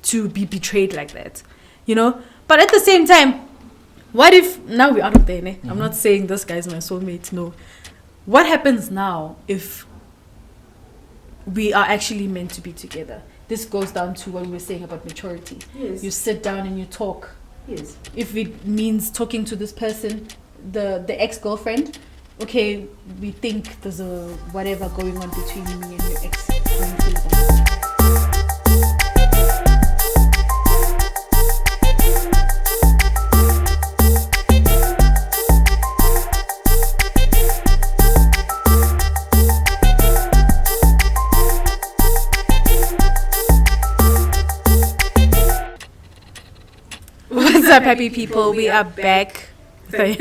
to be betrayed like that, you know. But at the same time, what if now we're out of there? I'm not saying this guy's my soulmate. No. What happens now if we are actually meant to be together? This goes down to what we were saying about maturity. Yes. You sit down and you talk. Yes. If it means talking to this person, the ex-girlfriend, okay, we think there's a whatever going on between me and your ex. What's up, happy people? We are back. You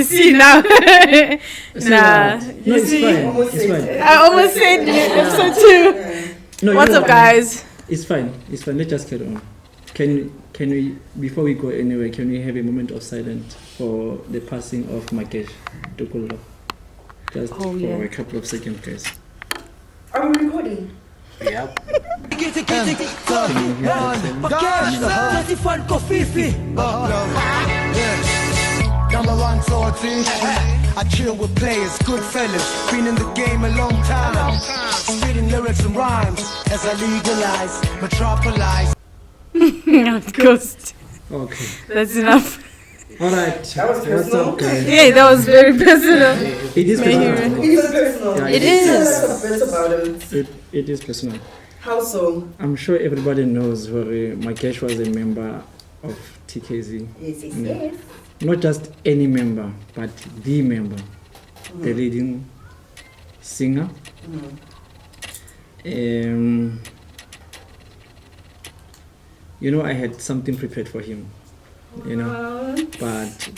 see now. No, it's fine. I almost said episode 2. No, What's up, guys? It's fine. Let's just carry on. Can we, before we go anywhere, can we have a moment of silence for the passing of Magesh Tokollo? Just for a couple of seconds, guys. Are we recording? Yep. Number one sortie. I chill with players, good fellas. Been in the game a long time. Spitting lyrics and rhymes as I legalize, metropolize. Ghost. Okay. That's enough. All right. That was personal. What's up, guys? Yeah, that was very personal. It is personal. It is personal. Yeah, It is. Tell us a bit about it. It is personal. How so? I'm sure everybody knows where Magesh was a member of TKZ. Yes. Not just any member, but the member, the leading singer. You know, I had something prepared for him. You know, but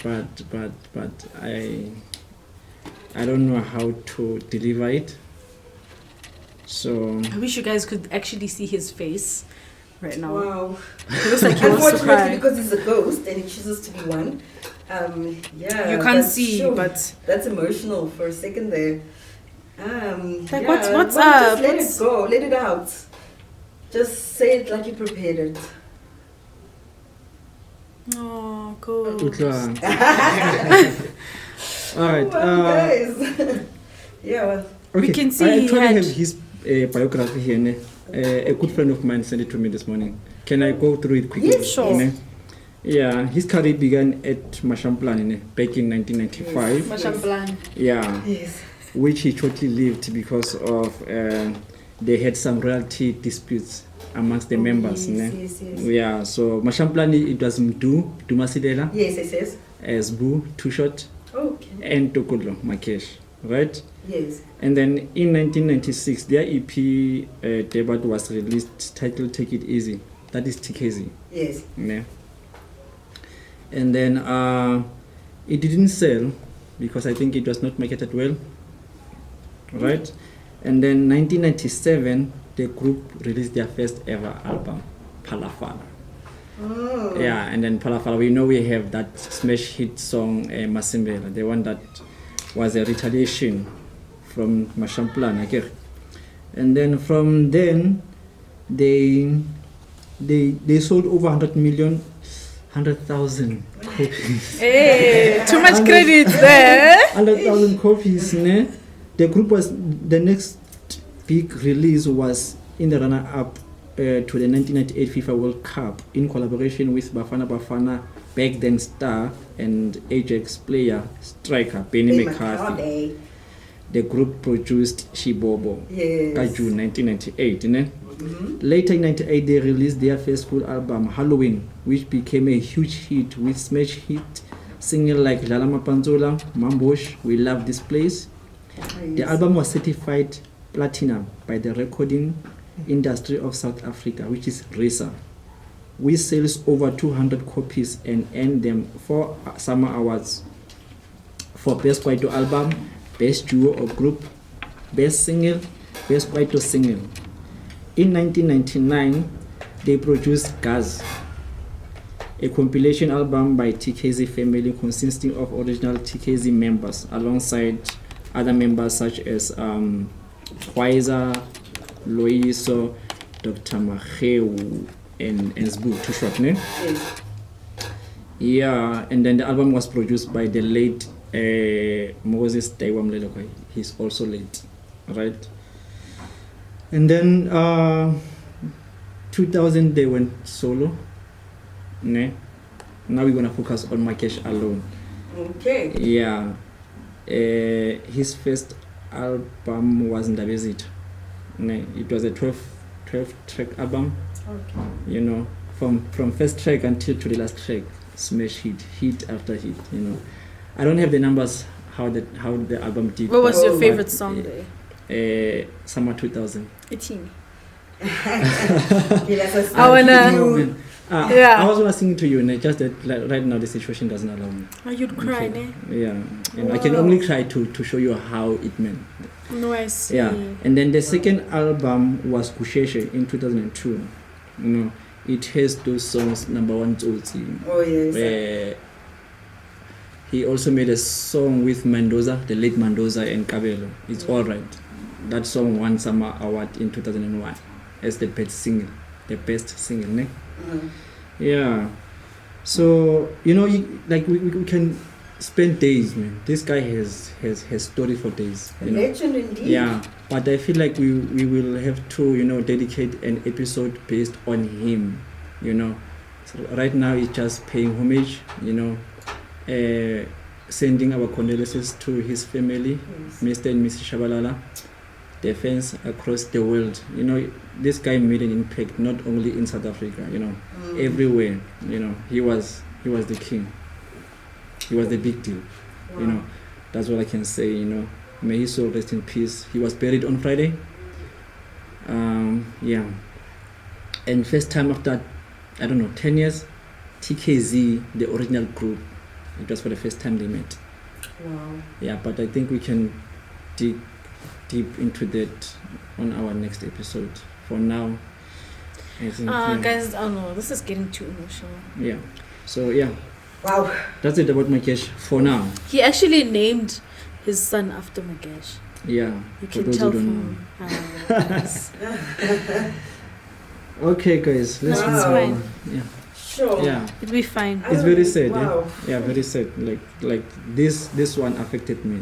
I don't know how to deliver it. So I wish you guys could actually see his face right now. Wow. It looks like he wants to Unfortunately, cry. because he's a ghost and he chooses to be one. Yeah. You can't that's see, true. but That's emotional for a second there. Like, yeah, what's well, up? Just let it go. Let it out. Just say it like you prepared it. oh, cool. Utla. All right. Well, guys. Yeah. Well. Okay. We can see I he actually had- have his biography here. Ne? A good friend of mine sent it to me this morning. Can I go through it quickly? Yes, sure. Ne? Yeah, his career began at Mashamplan back in 1995. Mashamplan. Yeah, Yes. which he shortly lived because of they had some royalty disputes amongst the members. Yes. Yeah, so Mashamplan, it was Mdu, Dumasilela, Yes. as Bu, Too Short, Okay. and Tokollo-Magesh, right? Yes. And then in 1996, their EP debut was released, titled Take It Easy. That is TKZ. Yes. Yeah. And then it didn't sell because I think it was not marketed well, right? And then 1997, the group released their first ever album, Palafala. Oh. Yeah, and then Palafala, we know we have that smash hit song, Masimbela, the one that was a retaliation from Mashamplan. Okay? And then from then, they sold over 100,000 copies. Hey, too much credit there. 100,000 copies. Ne? The group was, the next big release was in the runner-up to the 1998 FIFA World Cup in collaboration with Bafana, back then star and Ajax player striker Benny McCarthy. The group produced Shibobo Yes. June 1998. Ne? Mm-hmm. Later in 98, they released their first full album, Halloween, which became a huge hit with smash hit singles like Lalama Panzola, Mambosh, We Love This Place. The album was certified platinum by the Recording Industry of South Africa, which is RISA, which sells over 200 copies and earned them 4 summer awards for Best Kwaito Album, Best Duo or Group, Best Single, Best Kwaito Single. In 1999, they produced Gaz, a compilation album by TKZ family consisting of original TKZ members alongside other members such as Khwaiza, Loiso, Dr. Maheu and Zbu, too short, ne? Yes. Yeah, and then the album was produced by the late Moses Taiwamlelo. He's also late, right? And then 2000 they went solo. Ne? Now we're gonna focus on Magesh alone. Okay. Yeah. His first album was Ndabezitha. Ne? It was a 12 track album. Okay. You know, from first track until to the last track, smash hit after hit. You know, I don't have the numbers how the album did. What was but- your favorite song there? Summer 2000. 18. Okay, let's just I wanna- you. Yeah. I was gonna sing to you, and just that like, right now the situation doesn't allow me. Oh, you'd cry, Okay. ne? Yeah, and I can Wow. only cry to show you how it meant. No, I see. Yeah, and then the second album was Kusheshe in 2002. You know, it has those songs. Number one, Tsotsi. Oh yes. Where he also made a song with Mendoza, the late Mendoza and Cabello. It's all right. That song won Summer Award in 2001 as the best single, ne? Mm. Yeah. So you know, we can spend days, man. This guy has story for days. A You know. legend indeed. Yeah, but I feel like we will have to dedicate an episode based on him. You know, so right now it's just paying homage. Sending our condolences to his family, Yes. Mr. and Mrs. Shabalala, their fans across the world. You know, this guy made an impact not only in South Africa. Everywhere. He was the king. He was the big deal. Wow. That's what I can say. May his soul rest in peace. He was buried on Friday. Yeah. And first time after, 10 years, TKZ, the original group, it was for the first time they met. Wow. Yeah, but I think we can dig deep into that on our next episode. For now, I think, Guys, I don't know. This is getting too emotional. yeah. So yeah, Wow. that's it about Magesh for now. He actually named his son after Magesh. Yeah. You for can those tell who don't from. Yes. Okay, guys, let's Wow. move It's on. fine. Yeah. Sure. Yeah. It'll be fine. It's very sad. Wow. Yeah, very sad. Like this one affected me.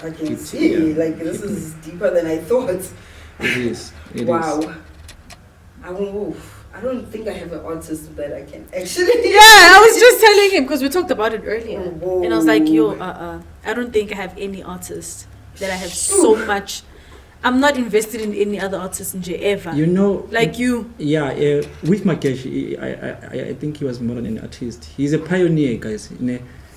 I can It's- see. yeah. Like this is deeper than I thought. It is. It is. Wow. I don't think I have an artist that I can actually. Yeah, I was just telling him because we talked about it earlier. Whoa. And I was like, yo, I don't think I have any artist that I have so much. I'm not invested in any other artist in J ever. Like you. Yeah, with Magesh, I think he was more than an artist. He's a pioneer, guys.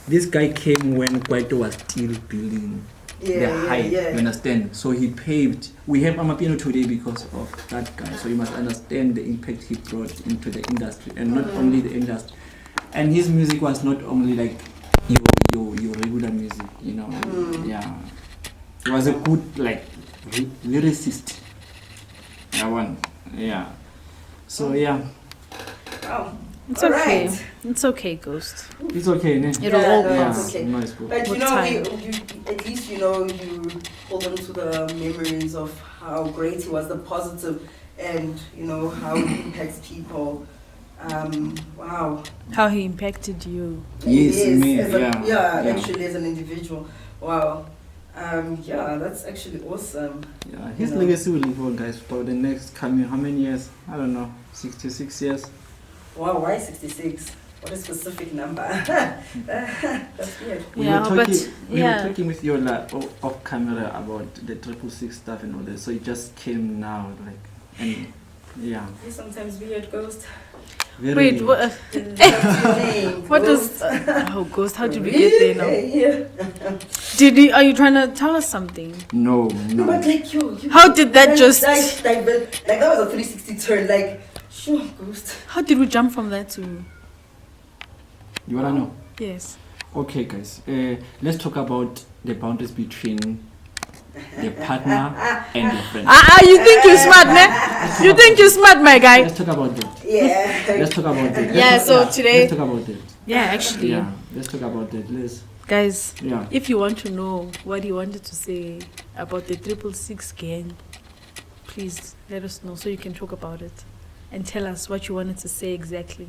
This guy came when Kwaito was still building the height. You understand? So he paved. We have Amapino today because of that guy. So you must understand the impact he brought into the industry, and not only the industry. And his music was not only like your regular music. Yeah. It was a good lyricist. That one. Yeah. So yeah. Wow. It's All okay. right. It's okay, Ghost. It's okay, ne? It'll all no, pass. it's okay. No, it's good. But With you time. at least you hold on to the memories of how great he was, the positive, and how he impacts people. Wow. How he impacted you. Yes, me, as a- yeah. actually as an individual. Wow. Yeah, that's actually awesome. Yeah, his legacy will live on, guys, for the next coming how many years? I don't know, 66 years. Wow, why 66? What a specific number. That's weird. We Yeah, were but talking, we yeah. were talking with you off camera about the 666 stuff and all that, so it just came now, and yeah. You sometimes weird ghost. Very Wait, what? That's your name, What Ghost. does? Ghost, how did we get there now? Yeah. Are you trying to tell us something? No. No, but like you How did that just? like that was a 360 turn. Like, sure, ghost. How did we jump from that to? You wanna know? Yes. Okay, guys, let's talk about the boundaries between the partner and the friend. You think you're smart, ne? You think you're smart, my guy? Let's talk about that. Yeah. Let's talk about that. Yeah, so today- Let's talk about that. Yeah, actually, Yeah, let's talk about that. guys. Yeah. If you want to know what he wanted to say about the 666 gang, please let us know so you can talk about it and tell us what you wanted to say exactly.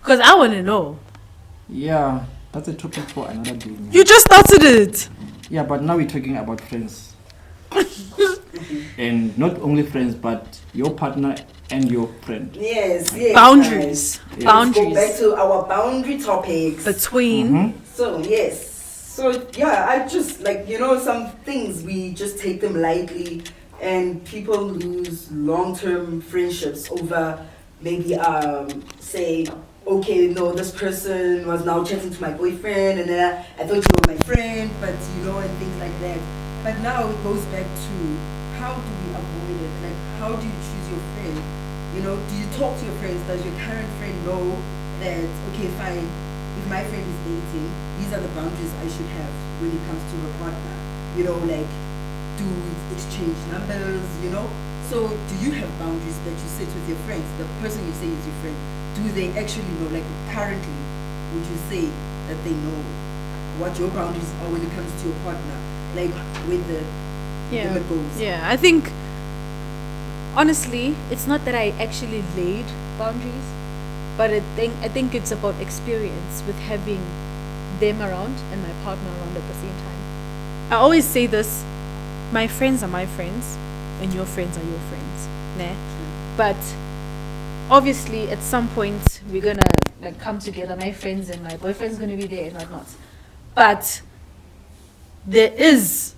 Because I want to know. Yeah, that's a topic for another day. Man. You just started it. Yeah, but now we're talking about friends. And not only friends, but your partner and your friend. Yes. Boundaries. Yes. Boundaries. Let's go back to our boundary topics. Between. So, yes. So, yeah, I just, like, some things we just take them lightly, and people lose long-term friendships over maybe, say, okay, no, this person was now chatting to my boyfriend, and then I thought you were my friend, but, and things like that. But now it goes back to, how do we avoid it? Like, how do you choose your friend? Do you talk to your friends? Does your current friend know that, okay, fine, if my friend is dating, these are the boundaries I should have when it comes to a partner? Like, do we exchange numbers, So do you have boundaries that you set with your friends? The person you say is your friend, do they actually know? Like, currently, would you say that they know what your boundaries are when it comes to your partner? Like, with the limit goes. Yeah, I think, honestly, it's not that I actually laid boundaries, but I think it's about experience with having them around and my partner around at the same time. I always say this, my friends are my friends and your friends are your friends. Nah? But obviously at some point we're gonna come together, my friends and my boyfriend's gonna be there and whatnot. But there is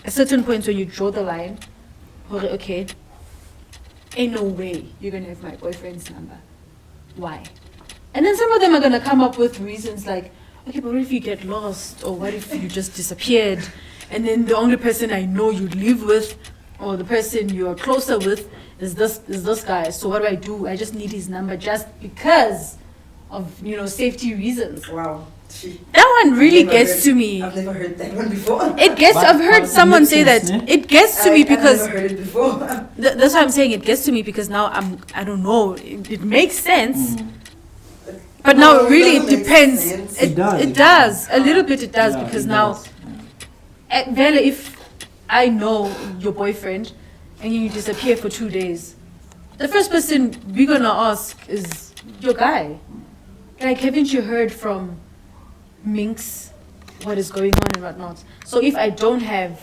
a certain point where you draw the line, okay, ain't no way you're gonna have my boyfriend's number. Why? And then some of them are gonna come up with reasons like, okay, but what if you get lost, or what if you just disappeared, and then the only person I know you live with, or the person you are closer with, is this guy. So what do? I just need his number just because of safety reasons. Wow. That one really gets to me. I've never heard that one before. I've heard someone say that. It gets to me because I've never heard it before. That's why I'm saying it gets to me, because now I don't know. It makes sense. But now really it depends. It does. A little bit it does, because now, if I know your boyfriend and you disappear for 2 days, the first person we're gonna ask is your guy. Like, haven't you heard from Minx what is going on and whatnot? So if I don't have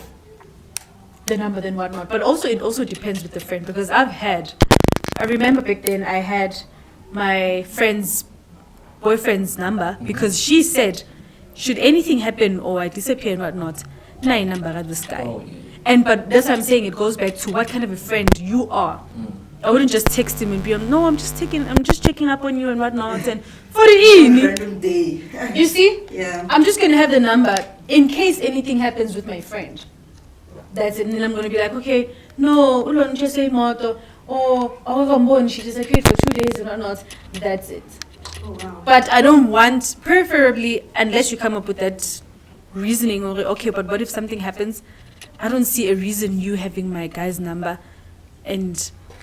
the number, then whatnot. But also it also depends with the friend, because I remember back then I had my friend's boyfriend's number, because she said, should anything happen or I disappear and whatnot, my number at this guy. But that's what I'm saying, it goes back to what kind of a friend you are. I wouldn't just text him and be no, I'm just checking up on you and whatnot, and for the Random day. You see? Yeah. I'm just gonna have the number in case anything happens with my friend. That's it. And then I'm gonna be like, okay, no, just say moto, or she disappeared for 2 days and whatnot. That's it. Oh, wow. But I don't want, preferably, unless you come up with that reasoning, or okay, but what if something happens? I don't see a reason you having my guy's number.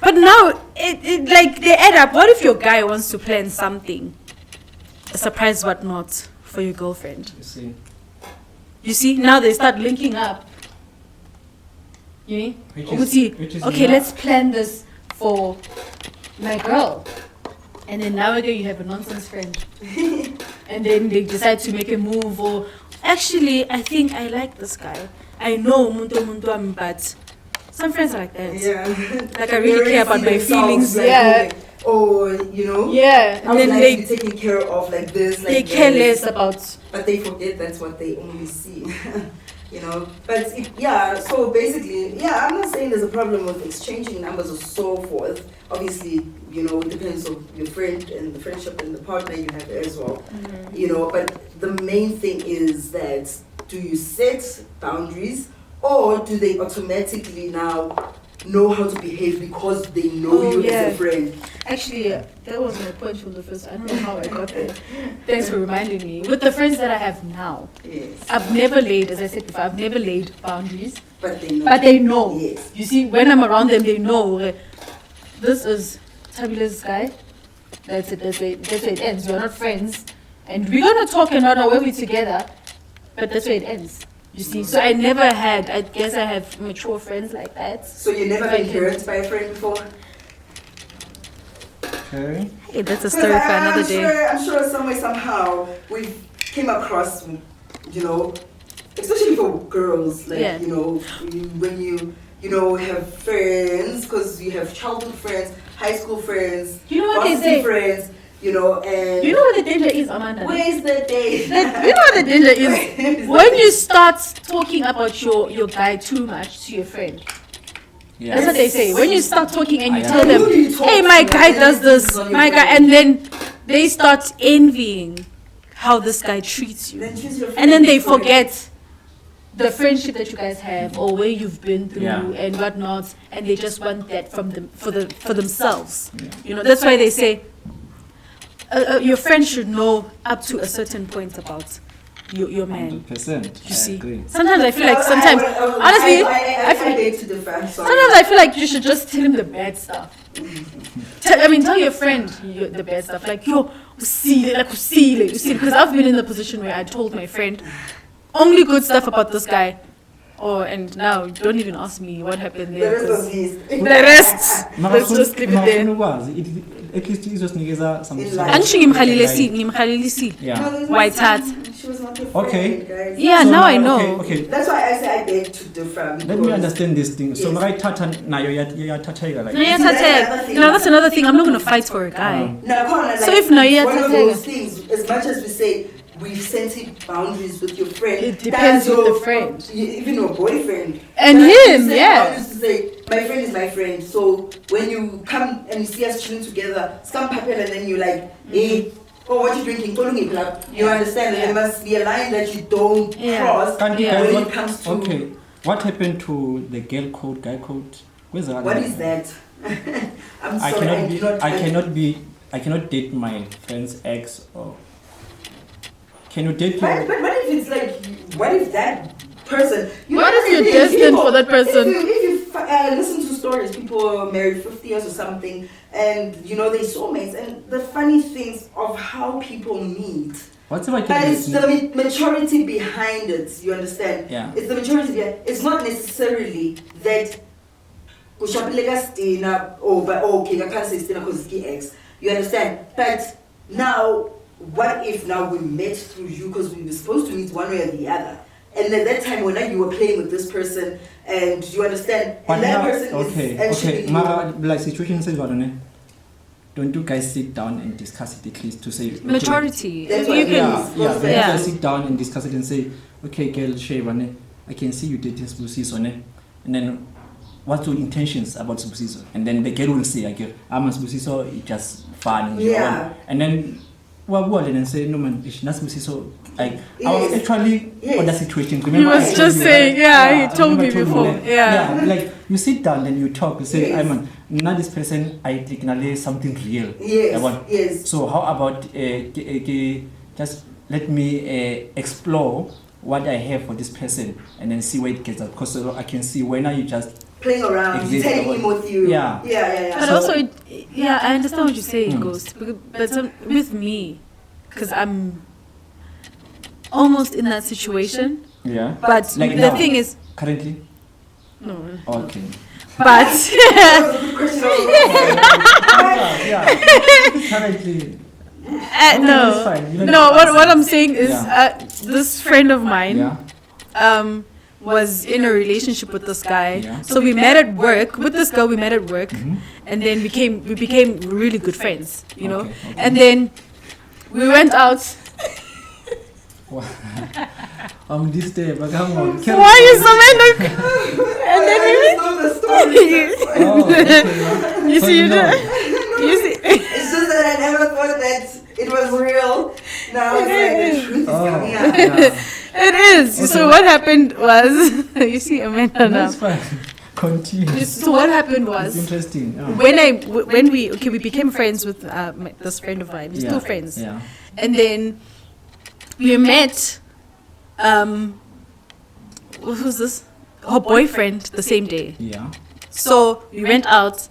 But now it they add up. What if your guy wants to plan something, a surprise whatnot, for your girlfriend? You see, now they start linking up. You know? Okay, let's plan this for my girl. And then now again you have a nonsense friend. And then they decide to make a move, or actually I think I like this guy. I know Muntu, but some friends are like that. Yeah. Like, I really care about my feelings. Like, Yeah. Yeah. And then they be taken care of like this. Like they care less about. But they forget that's what they only see. But so basically, I'm not saying there's a problem with exchanging numbers or so forth. Obviously, it depends on your friend and the friendship and the partner you have as well. Mm-hmm. But the main thing is that, do you set boundaries, or do they automatically now know how to behave because they know you as a friend? Actually, that was my point from the first. I don't know how I got there. Thanks for reminding me. With the friends that I have now, yes. I've never laid, as I said before, I've never laid boundaries. But they know. But they know. Yes. You see, when I'm around them, they know. This is Tabila's guy. That's it. That's where it ends. We're not friends. And we're going to talk and not know where we're together. But that's where it ends. You see, so I never had. I guess I have mature friends like that. So you never been hurt by a friend before? Okay. Hey, that's a story for another day. I'm sure somewhere, somehow, we came across, especially for girls, like, when you have friends, because you have childhood friends, high school friends, You know what they varsity say? friends, and... You know what the danger is, Amanda? Where's the day? You know what the danger is? When you start talking about your guy too much to your friend. Yeah. That's what they say. When you start talking and you I tell agree. them, Who do you talk hey, to? my guy And does then this, it's on your my guy, friend. and then they start envying how this guy treats you. Then choose your And then they friend. forget the friendship that you guys have or where you've been through Yeah. and whatnot, and they just want that from them for themselves. Yeah. That's why they say your friend should know up to a certain point about your man. 100%. You see, I agree. sometimes I feel like honestly, I beg to differ. I'm sorry. sometimes I feel like you should just tell him the bad stuff. Tell your friend the bad stuff. Like, yo, usile. Because I've been in the position where I told my friend only good stuff about this guy. Oh, and now don't even ask me what happened The there. rest 'cause of his. the rest, let's just leave it there. At least izosinikeza some In life. Angisho ngimkhalelisi. Yeah. Why tat? She was not your friend, Okay. guys. Yeah, So now I know. Okay. That's why I say I beg to differ. Let me understand this thing. So Yes. my tata nayo yathathaga like. No, yeah, Tate. That's another thing. I'm not gonna fight for a guy. Now, come on, like, So if Naya one of Tatega- those things, as much as we say we've sensitive boundaries with your friend, It depends that's with your- the friend. even your boyfriend. And But I him, used to say- yeah. I used to say, my friend is my friend. So when you come and you see us chilling together, scam papel, and then you're like, hey, oh, what you drinking? Kolungi club. You understand? Yeah. There must be a line that you don't Yeah. cross Can't you Yeah. guys when what- it comes to Okay. What happened to the girl code, guy code? Where's the what is that? I'm I sorry, cannot I cannot date my friend's ex or can you date But your what if it's like, what if that person? What if you're destined for that person? If you listen to stories, people are married 50 years or something, and they're soulmates, and the funny things of how people meet. what's about But it's the maturity behind it. You understand? Yeah. It's the maturity behind. It's not necessarily that. Okay, I can't say Stina because it's ex. You understand? But now, what if now we met through you because we were supposed to meet one way or the other? And at that time when you were playing with this person and you understand, But and that now, person is actually Mara, like situation says what don't you guys sit down and discuss it at least to say okay, Maturity. That's If what you it can, is. Yeah, What's you that? guys sit down and discuss it and say, okay, girl, Shevane, I can see you did this Busiso, and then what's your intentions about Busiso? And then the girl will say, okay, I'm a Busiso, it's just fun. Yeah. And then and say, no man, it's not Busiso. Like, I was Yes. actually Yes. on that situation. he Remember I was told just you, saying, right? he told me remember I before. you, Yeah. like you sit down and you talk, you say, Yes. I man, now this person, I think something real. Yes, I want. yes. So how about just let me explore what I have for this person and then see where it gets out. Because I can see when are you just playing around, Exist. taking him with you. Yeah. But So- also, I understand what you're saying, Mm. Ghost. But with me, because I'm almost in that situation. yeah. But Like the now. thing is, Currently, no. okay. But That was a good question. yeah. Currently, no, it's fine. You don't no. have to What answer. I'm saying is, Yeah. this friend of mine, Yeah. was in a relationship with this guy. Yeah. So we met at work. With this girl, we met at work, Mhm. and then we became really good friends. Okay. And then we went out. This day, but come on. Why you so mad? And then I just know the story. Oh, okay. you So see, you know. you see. It's just that I never thought that it was real. Now it's like the truth is coming out. Yeah. It is. So what happened was, you see Amanda now. That's fine. Continue. So what happened It's was, interesting. Yeah. when we became friends with this friend of mine. We're still friends. Yeah. And then we met, what was this? Her boyfriend the same day. Yeah. So we went out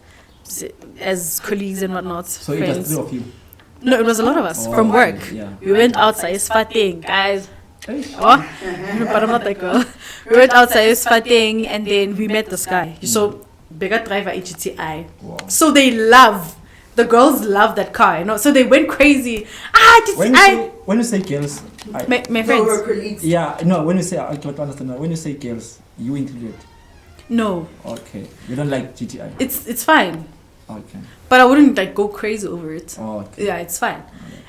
as colleagues and whatnot, So it friends. was three of you. No, it was a lot of us Oh, from okay, work. yeah. We went outside, farting, guys. Oh, but I'm not that girl. We went outside, it was fighting, and then we met this guy. So, bigger driver HTI. Wow. So the girls love that car, you know. So they went crazy. When you say girls, my No, friends. we're colleagues. yeah, no. When you say I don't understand. When you say girls, you included. No, Okay, you don't like GTI. it's fine, Okay. but I wouldn't like go crazy over it. Oh, okay. Yeah, it's fine.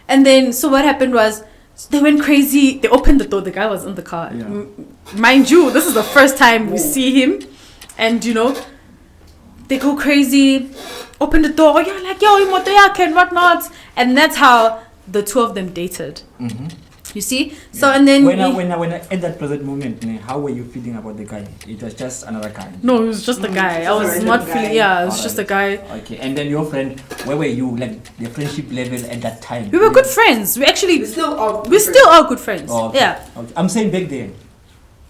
And then so what happened was they went crazy. They opened the door. The guy was in the car. Yeah. Mind you, this is the first time we see him, and you know, they go crazy. Open the door. You're like, yo, imoto and whatnot. And that's how the two of them dated. Mm-hmm. You see? So and then When I at that present moment, how were you feeling about the guy? It was just another guy. no, it was just a guy. I just a was random not guy. feeling. Yeah, it was just a guy. Okay, and then your friend, where were you? Like the friendship level at that time? We were good friends. We actually We still are. we still are good friends. Oh, okay. Yeah, Okay. I'm saying back then.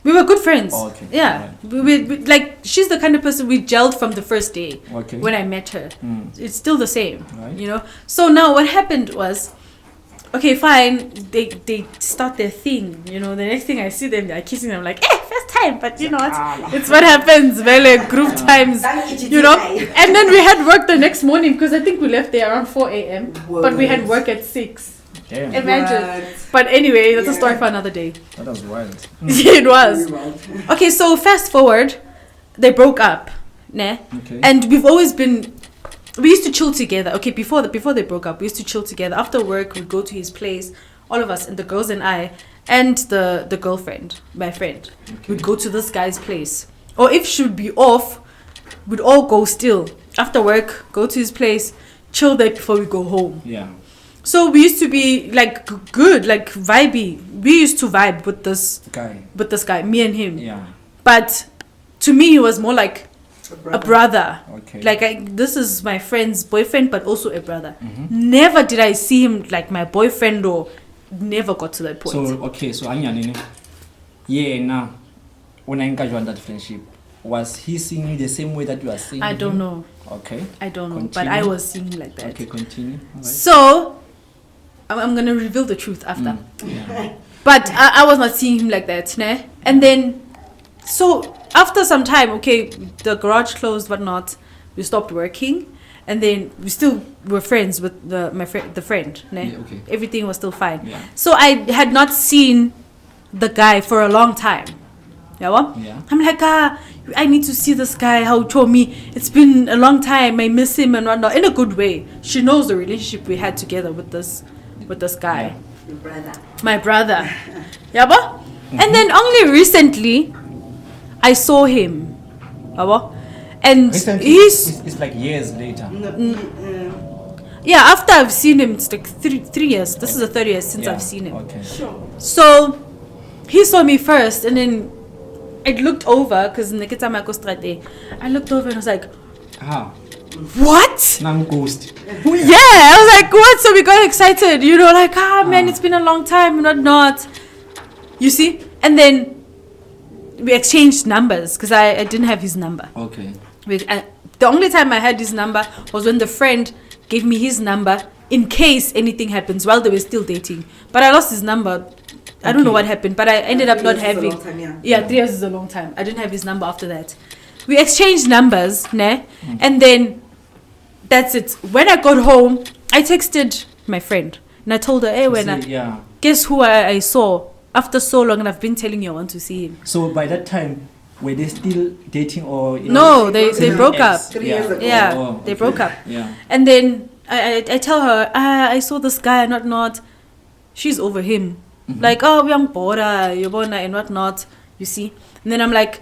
we were good friends. Oh, okay. Yeah, we like she's the kind of person we gelled from the first day Okay. when I met her. Mm. It's still the same, Right. you know. So now what happened was, okay, fine. They start their thing, you know. The next thing I see them, they're kissing. I'm like, first time, but you know what? It's what happens. Well, group times, you know. And then we had work the next morning because I think we left there around 4 a.m. But we had work at 6. Damn. Imagine. But anyway, that's a story for another day. That was wild. It was. Okay, so fast forward, they broke up, né? Okay. And we've always been. We used to chill together. Okay, before they broke up, we used to chill together. After work, we'd go to his place, all of us, and the girls and I, and the girlfriend, my friend, we'd go to this guy's place. Or if she'd be off, we'd all go still. After work, go to his place, chill there before we go home. Yeah. So we used to be like good, like vibey. We used to vibe with this Guy. me and him. Yeah. But to me, he was more like a brother. Okay. Like this is my friend's boyfriend, but also a brother. Mm-hmm. Never did I see him like my boyfriend, or never got to that point. So okay, so Anyanine. Yeah, now when I engage on that friendship, was he seeing you the same way that you are seeing I don't him? know. Okay. I don't know. But Continue. I was seeing him like that. Okay, continue. All right. So I'm gonna reveal the truth after. Yeah. But I was not seeing him like that, ne? And then, so after some time, okay, the garage closed, whatnot. We stopped working, and then we still were friends with the friend, ne? Yeah, okay. Everything was still fine. Yeah. So I had not seen the guy for a long time. Yeah, what? Yeah. I'm like, I need to see this guy. How told me it's been a long time. I miss him and whatnot. In a good way. She knows the relationship we had together with this guy. Your brother. My brother. Yaba? And then only recently I saw him. Yaba? And Recently, he's it's like years later. yeah, after I've seen him, it's like 3 years. This is the third year since Yeah. I've seen him. Okay. Sure. So he saw me first, and then I looked over because I looked over and I was like, what? Now ghost. Yeah, I was like, what? So we got excited, you know, like, man, it's been a long time and not. You see? And then we exchanged numbers because I didn't have his number. Okay. The only time I had his number was when the friend gave me his number in case anything happens while they were still dating. But I lost his number. I don't know what happened, but I ended up not having. 3 3 years is a long time. I didn't have his number after that. We exchanged numbers, ne? And then that's it. When I got home, I texted my friend and I told her, hey, guess who I saw after so long, and I've been telling you I want to see him. So by that time, were they still dating or? No, they broke up. 3 years ago. Yeah, Oh, they okay. broke up. Yeah. And then I tell her, I saw this guy, not. She's over him. Like, oh, we are bora, and whatnot, you see. And then I'm like,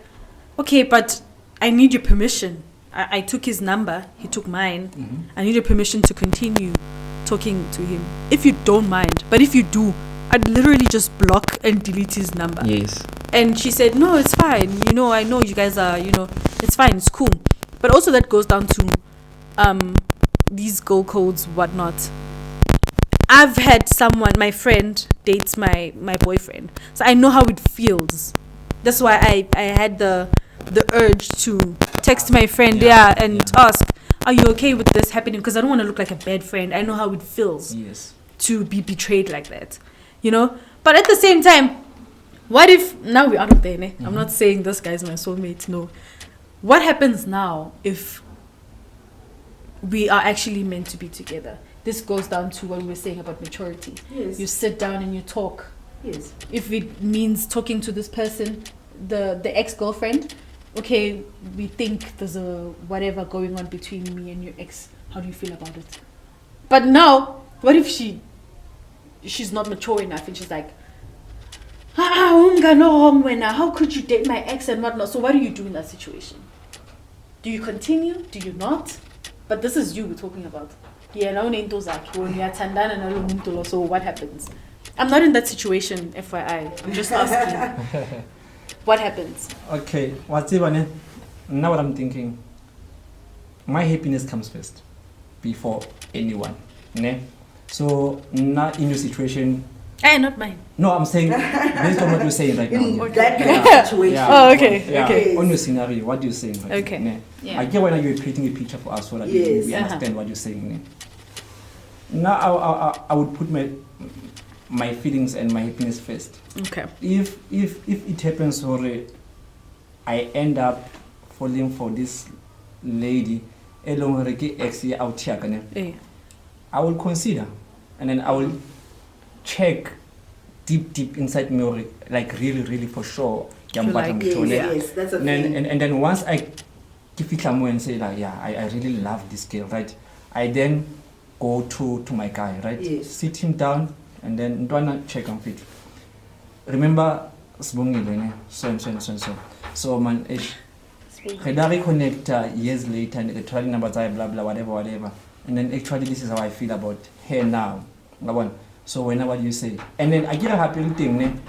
okay, but I need your permission. I took his number, he took mine. I need your permission to continue talking to him. If you don't mind, but if you do, I'd literally just block and delete his number. Yes. And she said, no, it's fine. You know, I know you guys are, it's fine, it's cool. But also that goes down to these go codes, whatnot. I've had someone, my friend, dates my boyfriend. So I know how it feels. That's why I had the urge to text my friend, and ask, are you okay with this happening? Because I don't want to look like a bad friend. I know how it feels Yes. to be betrayed like that, you know. But at the same time, what if now we're out of there? Ne? I'm not saying this guy's my soulmate. No. What happens now if we are actually meant to be together? This goes down to what we were saying about maturity. Yes. You sit down and you talk. Yes. If it means talking to this person, the ex-girlfriend, okay, we think there's a whatever going on between me and your ex. How do you feel about it? But now, what if she's not mature enough and she's like, how could you date my ex and whatnot? So what do you do in that situation? Do you continue? Do you not? But this is you we're talking about. Yeah, now so what happens? I'm not in that situation, FYI. I'm just asking. What happens? Okay, what's even now what I'm thinking? My happiness comes first before anyone. Ne? So now in your situation, Not mine. no, I'm saying based on what you're saying right In now. that kind Yeah. of situation. Yeah. Oh, okay. Yeah. Okay. On your scenario, what you're saying right Okay. now. Ne? Yeah. I get why you're painting a picture for us so that Yes. we understand what you're saying. Ne? Now I would put my feelings and my happiness first. Okay. If it happens or I end up falling for this lady along ex out here, Yeah. I will consider and then I will check deep inside me, or like really for sure. Like, Yes, that's a thing. And then once I give it more and say like, yeah, I really love this girl, right? I then go to my guy, right? Yes. Sit him down and then check on fit. Remember Sbongile, so. So man, I connect years later and actually numbers blah blah whatever. And then actually this is how I feel about her now. So whenever you say, and then I get a happy thing,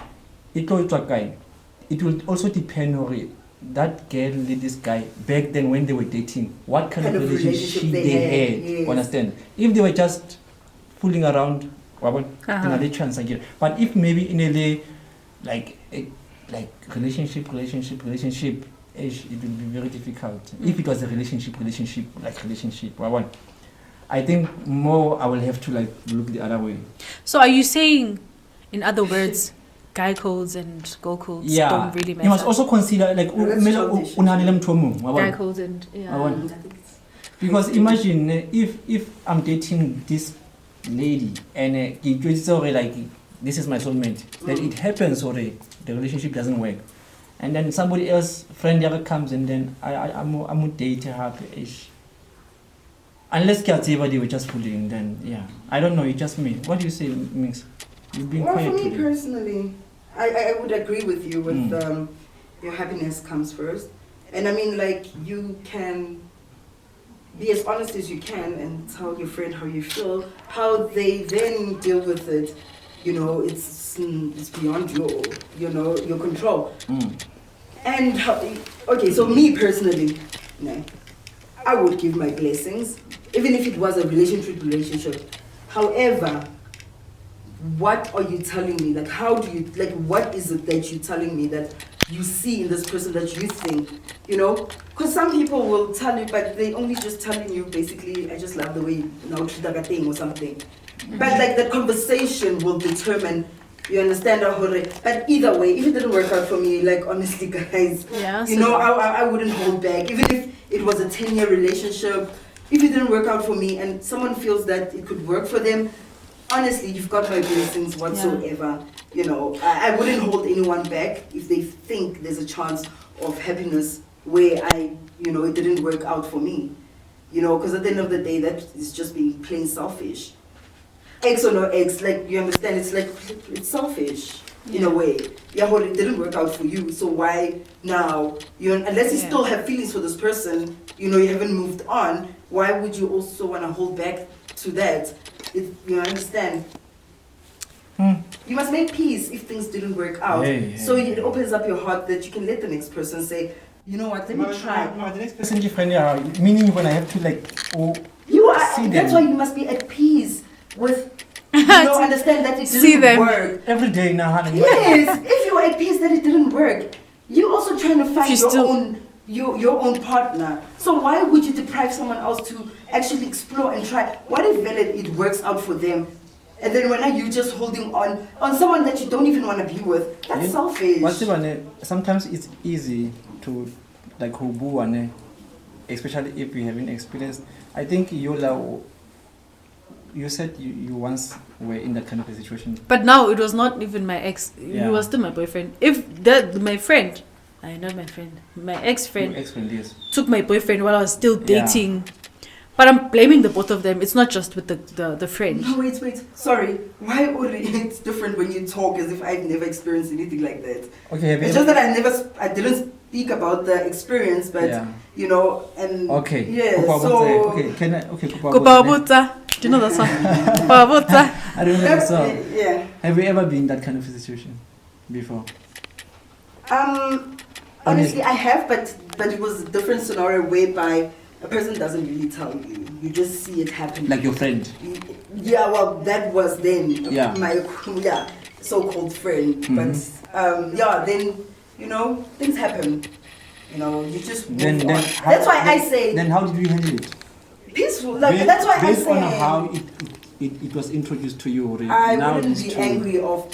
it will also depend on that girl with this guy back then when they were dating, what kind of relationship they had. Yes. Understand? If they were just fooling around, another chance again. But if maybe in a way, like relationship, it will be very difficult. If it was a relationship, I think more I will have to like look the other way. So are you saying, in other words, guy codes and girl codes don't really matter? You must also consider like guy codes and because imagine if I'm dating this lady and it's already like this is my soulmate, then it happens already, the relationship doesn't work, and then somebody else friend ever comes and then I'm date her ish. Unless they were just fooling, then yeah. I don't know, it's just me. What do you say, Mix? You've been Well, quiet for me today. personally, I would agree with you with your happiness comes first. And I mean, like, you can be as honest as you can and tell your friend how you feel. How they then deal with it, you know, it's beyond your control. And okay, so me personally, I would give my blessings, even if it was a relationship. However, what are you telling me? Like, how do you, like, what is it that you're telling me that you see in this person that you think, Because some people will tell you, but they only just telling you, basically, I just love the way you treat that thing or something. But, like, the conversation will determine, you understand, but either way, if it didn't work out for me, like, honestly, guys, I wouldn't hold back. Even if it was a 10-year relationship, if it didn't work out for me and someone feels that it could work for them, honestly, you've got my blessings whatsoever. I wouldn't hold anyone back if they think there's a chance of happiness where it didn't work out for me. Because at the end of the day, that is just being plain selfish. Ex or no ex, like, you understand, it's selfish in a way. Yeah, well, it didn't work out for you, so why now? Unless you still have feelings for this person, you haven't moved on, why would you also want to hold back to that? You understand? You must make peace if things didn't work out. So it opens up your heart that you can let the next person say, you know what, let me try. No, the next person different, meaning when I have to that's why you must be at peace with understand that it didn't work. Every day now. Yes, if you are at peace that it didn't work, you're also trying to find your own partner. So why would you deprive someone else to actually explore and try? What if it works out for them And then when are you just holding on someone that you don't even want to be with? That's selfish. Sometimes it's easy to like hubu, especially if you haven't experienced. I think you said you once were in that kind of a situation. But now it was not even my ex. Yeah. He was still my boyfriend. If my friend, not my friend, my ex-friend, Yes. took my boyfriend while I was still dating. But I'm blaming the both of them. It's not just with the friend. No, wait. Sorry. Why would it's different when you talk as if I've never experienced anything like that? Okay. It's just that I didn't speak about the experience, but you know, and okay. Yeah. So okay, can I? Okay. Kupabuta. Do you know that song? Kupabuta. I don't know the song. Yeah. Have you ever been in that kind of a situation before? Honestly, I have, but it was a different scenario whereby a person doesn't really tell you. You just see it happen. Like your friend. Yeah, well, that was then my so-called friend. But then you know things happen. You know, you just move on. That's why I say. Then how did you handle it? Peaceful. Like that's why I say. Based on how it was introduced to you already. I wouldn't be angry of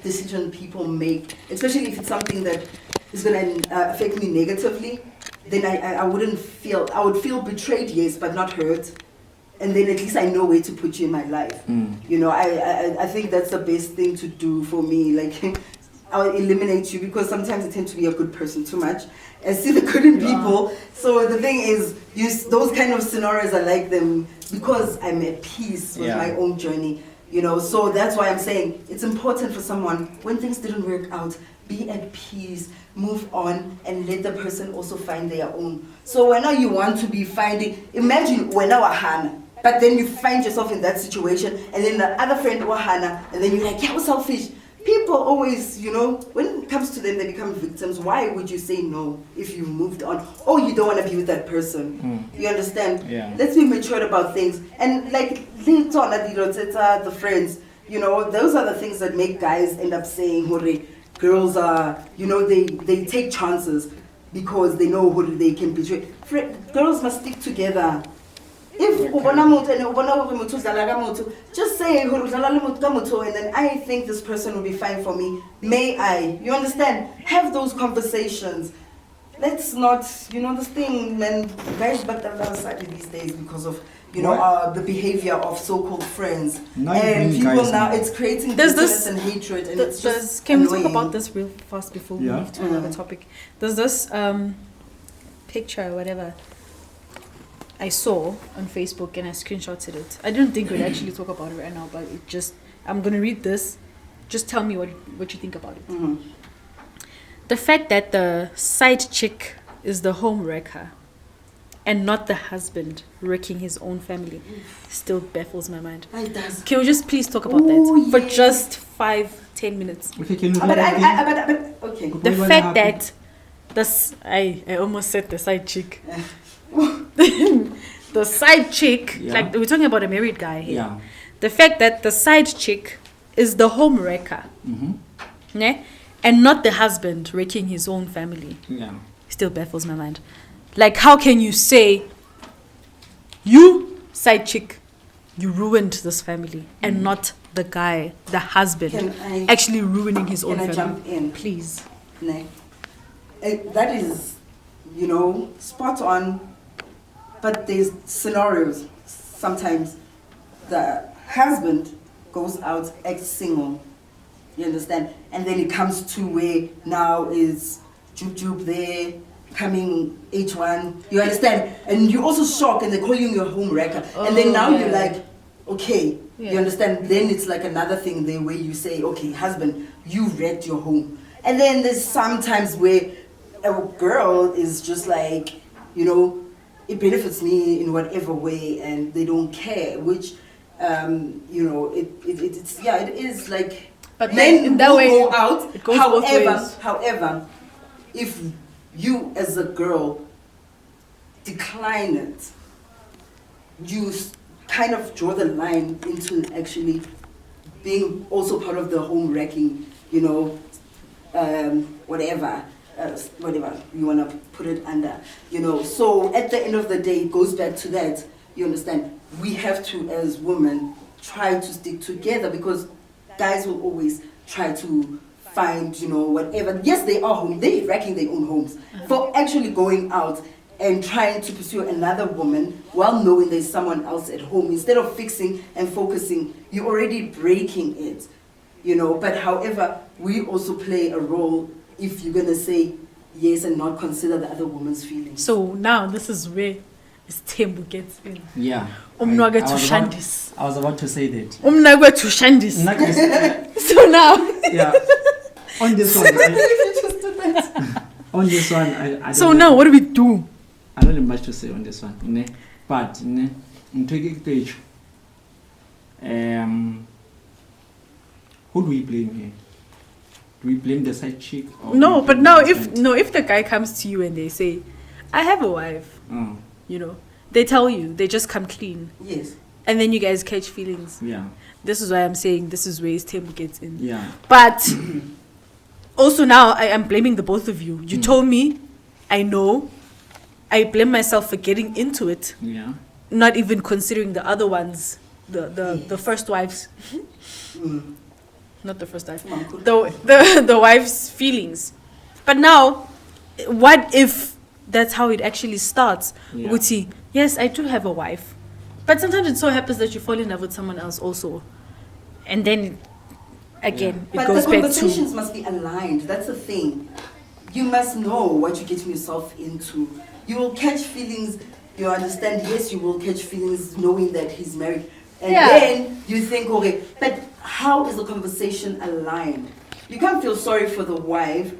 decision people make, especially if it's something that is going to affect me negatively. Then I wouldn't feel. I would feel betrayed, yes, but not hurt. And then at least I know where to put you in my life. You know, I think that's the best thing to do for me. Like, I'll eliminate you because sometimes I tend to be a good person too much and see the good in people. So the thing is, those kind of scenarios, I like them because I'm at peace with my own journey. You know, so that's why I'm saying it's important for someone, when things didn't work out, be at peace, move on, and let the person also find their own. So whenever you want to be finding, imagine whenever Hannah, but then you find yourself in that situation, and then the other friend was Hannah, and then you're like, yeah, we're selfish. People always, you know, when it comes to them, they become victims. Why would you say no if you moved on? Oh, you don't want to be with that person. You understand? Yeah. Let's be mature about things. And like, the friends, you know, those are the things that make guys end up saying, hore, girls are, you know, they take chances because they know who they can betray. Girls must stick together. If just say and then I think this person will be fine for me. May I? You understand? Have those conversations. Let's not, you know, this thing, man, guys back side these days because of, you know, the behavior of so-called friends. And people now, it's creating bitterness and hatred, and it's just Can annoying. we talk about this real fast before we move to another topic? There's this picture or whatever I saw on Facebook and I screenshotted it. I didn't think we'd actually talk about it right now, but I'm going to read this. Just tell me what you think about it. The fact that the side chick is the home wrecker and not the husband wrecking his own family still baffles my mind. It does. Can we just please talk about that for just 5-10 minutes? Okay, can you okay. The fact that I almost said the side chick. The side chick, like we're talking about a married guy here. Yeah. The fact that the side chick is the home wrecker, and not the husband wrecking his own family, still baffles my mind. Like, how can you say, you side chick, you ruined this family, and not the guy, the husband, actually ruining his own family? Can I jump in? Please. That is, you know, spot on. But there's scenarios. Sometimes the husband goes out ex-single. You understand? And then it comes to where now is Jub there, coming H1. You understand? And you're also shocked and they call you your home wrecker. And then now you're like, okay. You understand? Then it's like another thing there where you say, okay, husband, you wrecked your home. And then there's sometimes where a girl is just like, you know, it benefits me in whatever way, and they don't care. Which, you know, it is like. But men in that will way, go out. it goes both ways. However, if you as a girl decline it, you kind of draw the line into actually being also part of the home wrecking. You know, whatever you want to put it under, you know. So at the end of the day, it goes back to that. You understand? We have to, as women, try to stick together, because guys will always try to find, whatever. Yes, they are home. They're wrecking their own homes for actually going out and trying to pursue another woman while knowing there's someone else at home. Instead of fixing and focusing, you're already breaking it, But however, we also play a role if you're going to say yes and not consider the other woman's feelings. So now this is where Tembu gets in. Yeah. I was about to say that. So now. Yeah. On this one, I so now what do we do? I don't have much to say on this one, but in page, who do we blame here? Do we blame the side chick? Or No, but now if the guy comes to you and they say, I have a wife, they tell you, they just come clean. Yes. And then you guys catch feelings. Yeah. This is why I'm saying this is where his temple gets in. Yeah. But also now I am blaming the both of you. You told me, I know. I blame myself for getting into it. Yeah. Not even considering the other ones, the first wives. Not the first wife. The wife's feelings. But now, what if that's how it actually starts? Yeah. Uti, yes, I do have a wife. But sometimes it so happens that you fall in love with someone else also. And then, again, it but goes the back conversations to... must be aligned. That's the thing. You must know what you're getting yourself into. You will catch feelings, you understand, yes, you will catch feelings knowing that he's married. And then you think, okay, but how is the conversation aligned? You can't feel sorry for the wife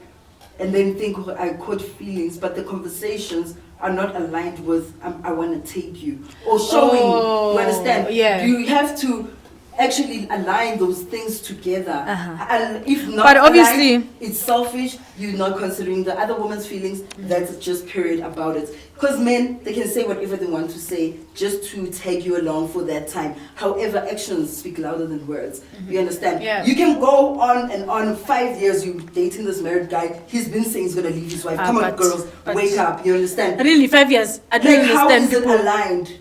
and then think, okay, I caught feelings, but the conversations are not aligned with, I want to take you. Or showing, you understand? Yeah. You have to actually align those things together. And if not, but obviously aligned, it's selfish. You're not considering the other woman's feelings. That's just period about it. Because men, they can say whatever they want to say just to take you along for that time. However, actions speak louder than words. You understand? Yeah. You can go on and on. 5 years you dating this married guy. He's been saying he's gonna leave his wife. Come on, girls, wake up. You understand? Really, 5 years. I don't understand. How is it aligned?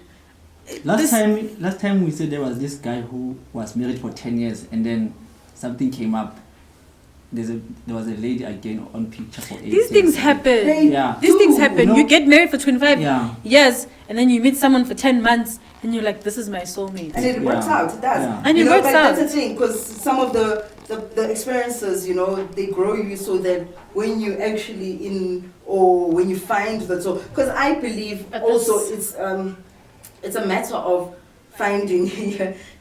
Last time we said there was this guy who was married for 10 years and then something came up. There was a lady again on picture for 8 years. These things happen. Yeah. These things happen. You get married for 25 Yeah. years and then you meet someone for 10 months and you're like, this is my soulmate. And it works out. It does. Yeah. And it works but out. That's the thing, because some of the experiences, they grow you so that when you actually or when you find that, so because I believe also it's a matter of finding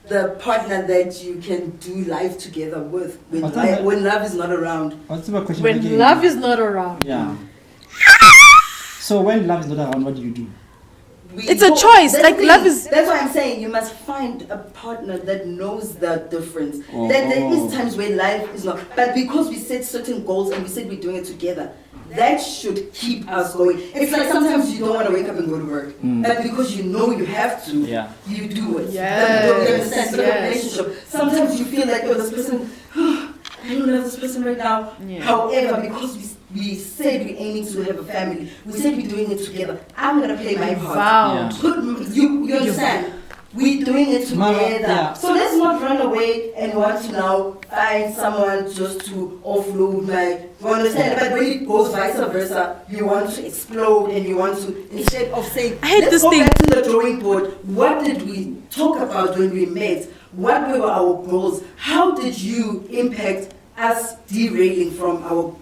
the partner that you can do life together with when love is not around. What's the question? When love is not around. Yeah. So when love is not around, what do you do? It's a choice. Like love is. That's why I'm saying you must find a partner that knows the difference. That there is times where life is not, but because we set certain goals and we said we're doing it together, that should keep us going. It's like sometimes you don't want to wake up and go to work, but because you know you have to, you do it. Yes. The relationship. Sometimes you feel like, this person, I don't love this person right now. Yeah. However, because we said we're aiming to have a family, we said we're doing it together, I'm going to play my part. Wow. You understand? We're doing it together. So let's not run away and want to now find someone just to offload you understand? But when it goes vice versa, you want to explode and you want to, instead of saying, let's go back to the drawing board. What did we talk about when we met? What were our goals? How did you impact us derailing from our,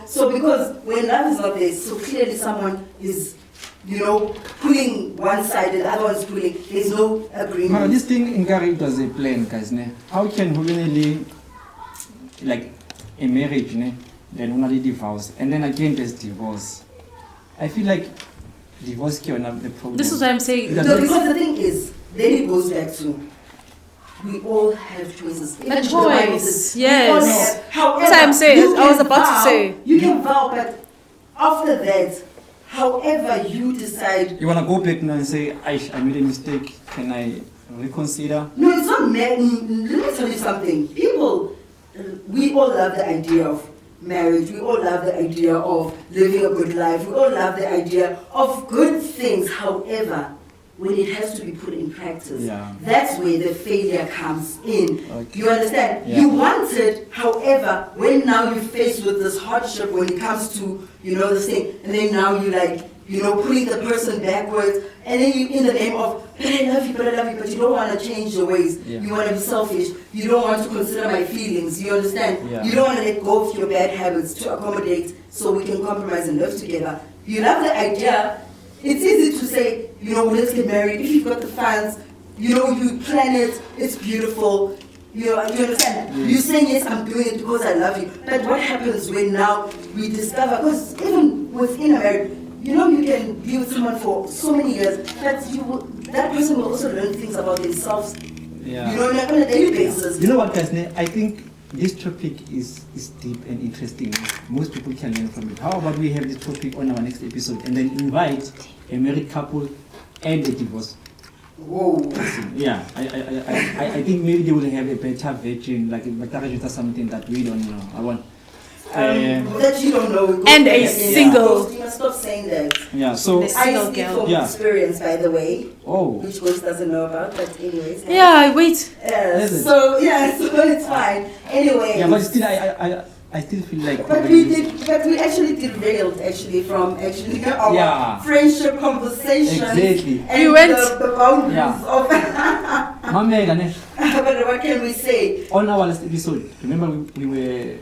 So because when love is not there, so clearly someone is, pulling one side and the other one's pulling. There's no agreement. This thing in Gary was a plan, guys. How can we really, like a marriage, then only divorce, and then again there's divorce? I feel like divorce can have the problem. This is what I'm saying. No, because the thing is, then it goes back to, we all have choices. A choice, yes. However, that's what I'm saying. I was about to say. You can vow, but after that, however you decide. You want to go back now and say, I made a mistake, can I reconsider? No, it's not. Let me tell you something. People, we all love the idea of marriage. We all love the idea of living a good life. We all love the idea of good things. However, when it has to be put in practice. Yeah. That's where the failure comes in. Okay. You understand? Yeah. You want it, however, when now you're faced with this hardship when it comes to, this thing, and then now you pulling the person backwards, and then you in the name of, but I love you, but you don't want to change your ways. Yeah. You want to be selfish. You don't want to consider my feelings. You understand? Yeah. You don't want to let go of your bad habits to accommodate so we can compromise and live together. You love the idea. It's easy to say, let's get married. If you've got the funds, you plan it, it's beautiful. You understand? Yes. You're saying, yes, I'm doing it because I love you. But what happens when now we discover, because even within a marriage, you can be with someone for so many years, but that person will also learn things about themselves, Yeah. like on a daily basis. You know what, guys? I think this topic is deep and interesting. Most people can learn from it. How about we have this topic on our next episode and then invite a married couple and a divorce? Whoa. Yeah, I think maybe they will have a better version, like a something that we don't know. I want. That you don't know. And a single. You must stop saying that. Yeah. So. This- I Single speak girl. from Yeah. experience, by the way, Oh. which Ghost doesn't know about, but anyways. Yeah, wait. Is it? So it's fine. Anyway. Yeah, but still, I still feel like. But we actually derailed from our Yeah. friendship conversation. Exactly. And We went- the boundaries Yeah. of. Mamela, ne? But what can we say? On our last episode, remember we were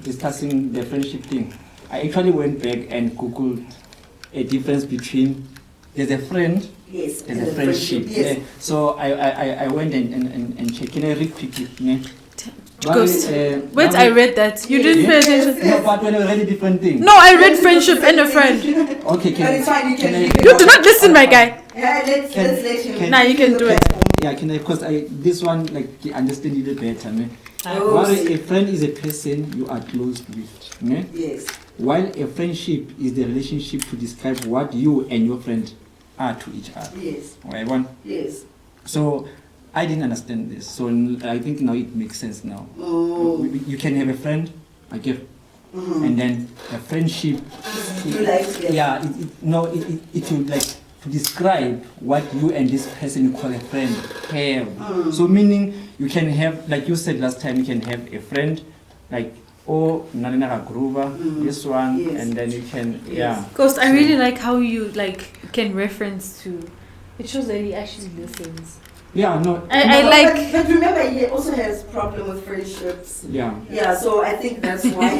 discussing the friendship thing. I actually went back and googled a difference between there's a friend, Yes. there's and a the friendship. Yes. Yeah. So I went and checked. Can I read quickly? Ne? Ghost. Now Wait, I read that. You didn't pay attention. No, but when I read a different thing. No, I read friendship and a friend. Okay, But it's fine. You can. You do not listen, my guy. Yeah, let's let him. Nah, you can do it. Yeah, can I? Because this one I understand it better. Ne? Oh, While see. a friend is a person you are close with. Ne? Yes. While a friendship is the relationship to describe what you and your friend are to each other. Yes. Right, one. Yes. So I didn't understand this. So I think now it makes sense now. Oh. You can have a friend, okay, and then a friendship. You like it. Yeah, it will like to describe what you and this person you call a friend have. So meaning you can have, like you said last time, you can have a friend like Nanina Grover, this one, Yes. and then you can Ghost, I really like how you can reference to. It shows that he actually listens. Yeah, no. I like. But remember, he also has problem with friendships. Yeah. Yeah, so I think that's why.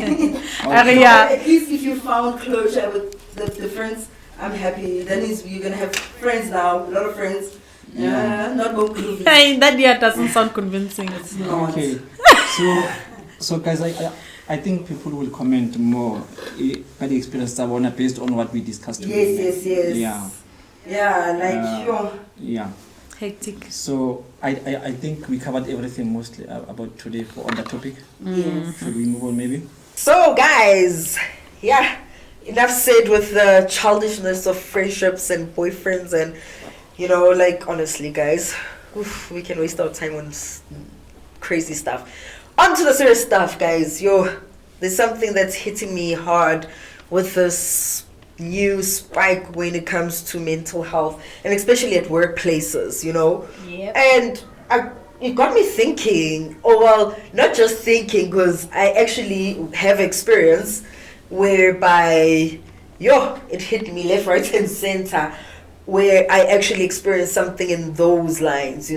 Yeah. At least if you found closure with the friends, I'm happy. That means you're gonna have friends now, a lot of friends. Yeah. Not go groovy. Hey, that yeah doesn't sound convincing. It's not. Okay. So guys, I think people will comment more by the experience I wanna based on what we discussed today. Yes. Yeah. Yeah, like sure. Yeah. Hectic. So I think we covered everything mostly about today on that topic. Yes. Should we move on maybe? So guys, yeah, enough said with the childishness of friendships and boyfriends and honestly guys, we can waste our time on crazy stuff. On to the serious stuff, guys. There's something that's hitting me hard with this new spike when it comes to mental health and especially at workplaces, Yep. and it got me thinking, not just thinking, because I actually have experience whereby it hit me left, right and center, where I actually experienced something in those lines,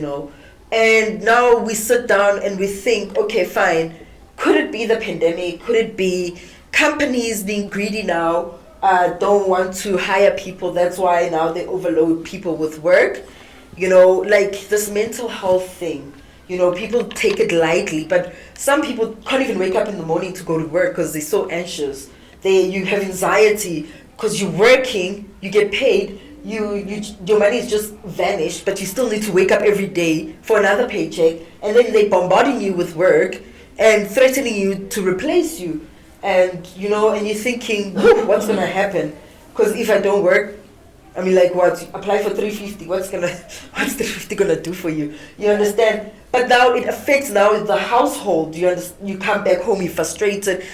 and now we sit down and we think, okay, fine, could it be the pandemic? Could it be companies being greedy now, don't want to hire people, that's why now they overload people with work? Like this mental health thing, people take it lightly, but some people can't even wake up in the morning to go to work because they're so anxious. You have anxiety because you're working, you get paid, your money is just vanished, but you still need to wake up every day for another paycheck, and then they bombarding you with work and threatening you to replace you. And and you're thinking, what's gonna happen? Because if I don't work, what? Apply for 350. What's 350 gonna do for you? You understand? But now it affects the household. You come back home, you're frustrated.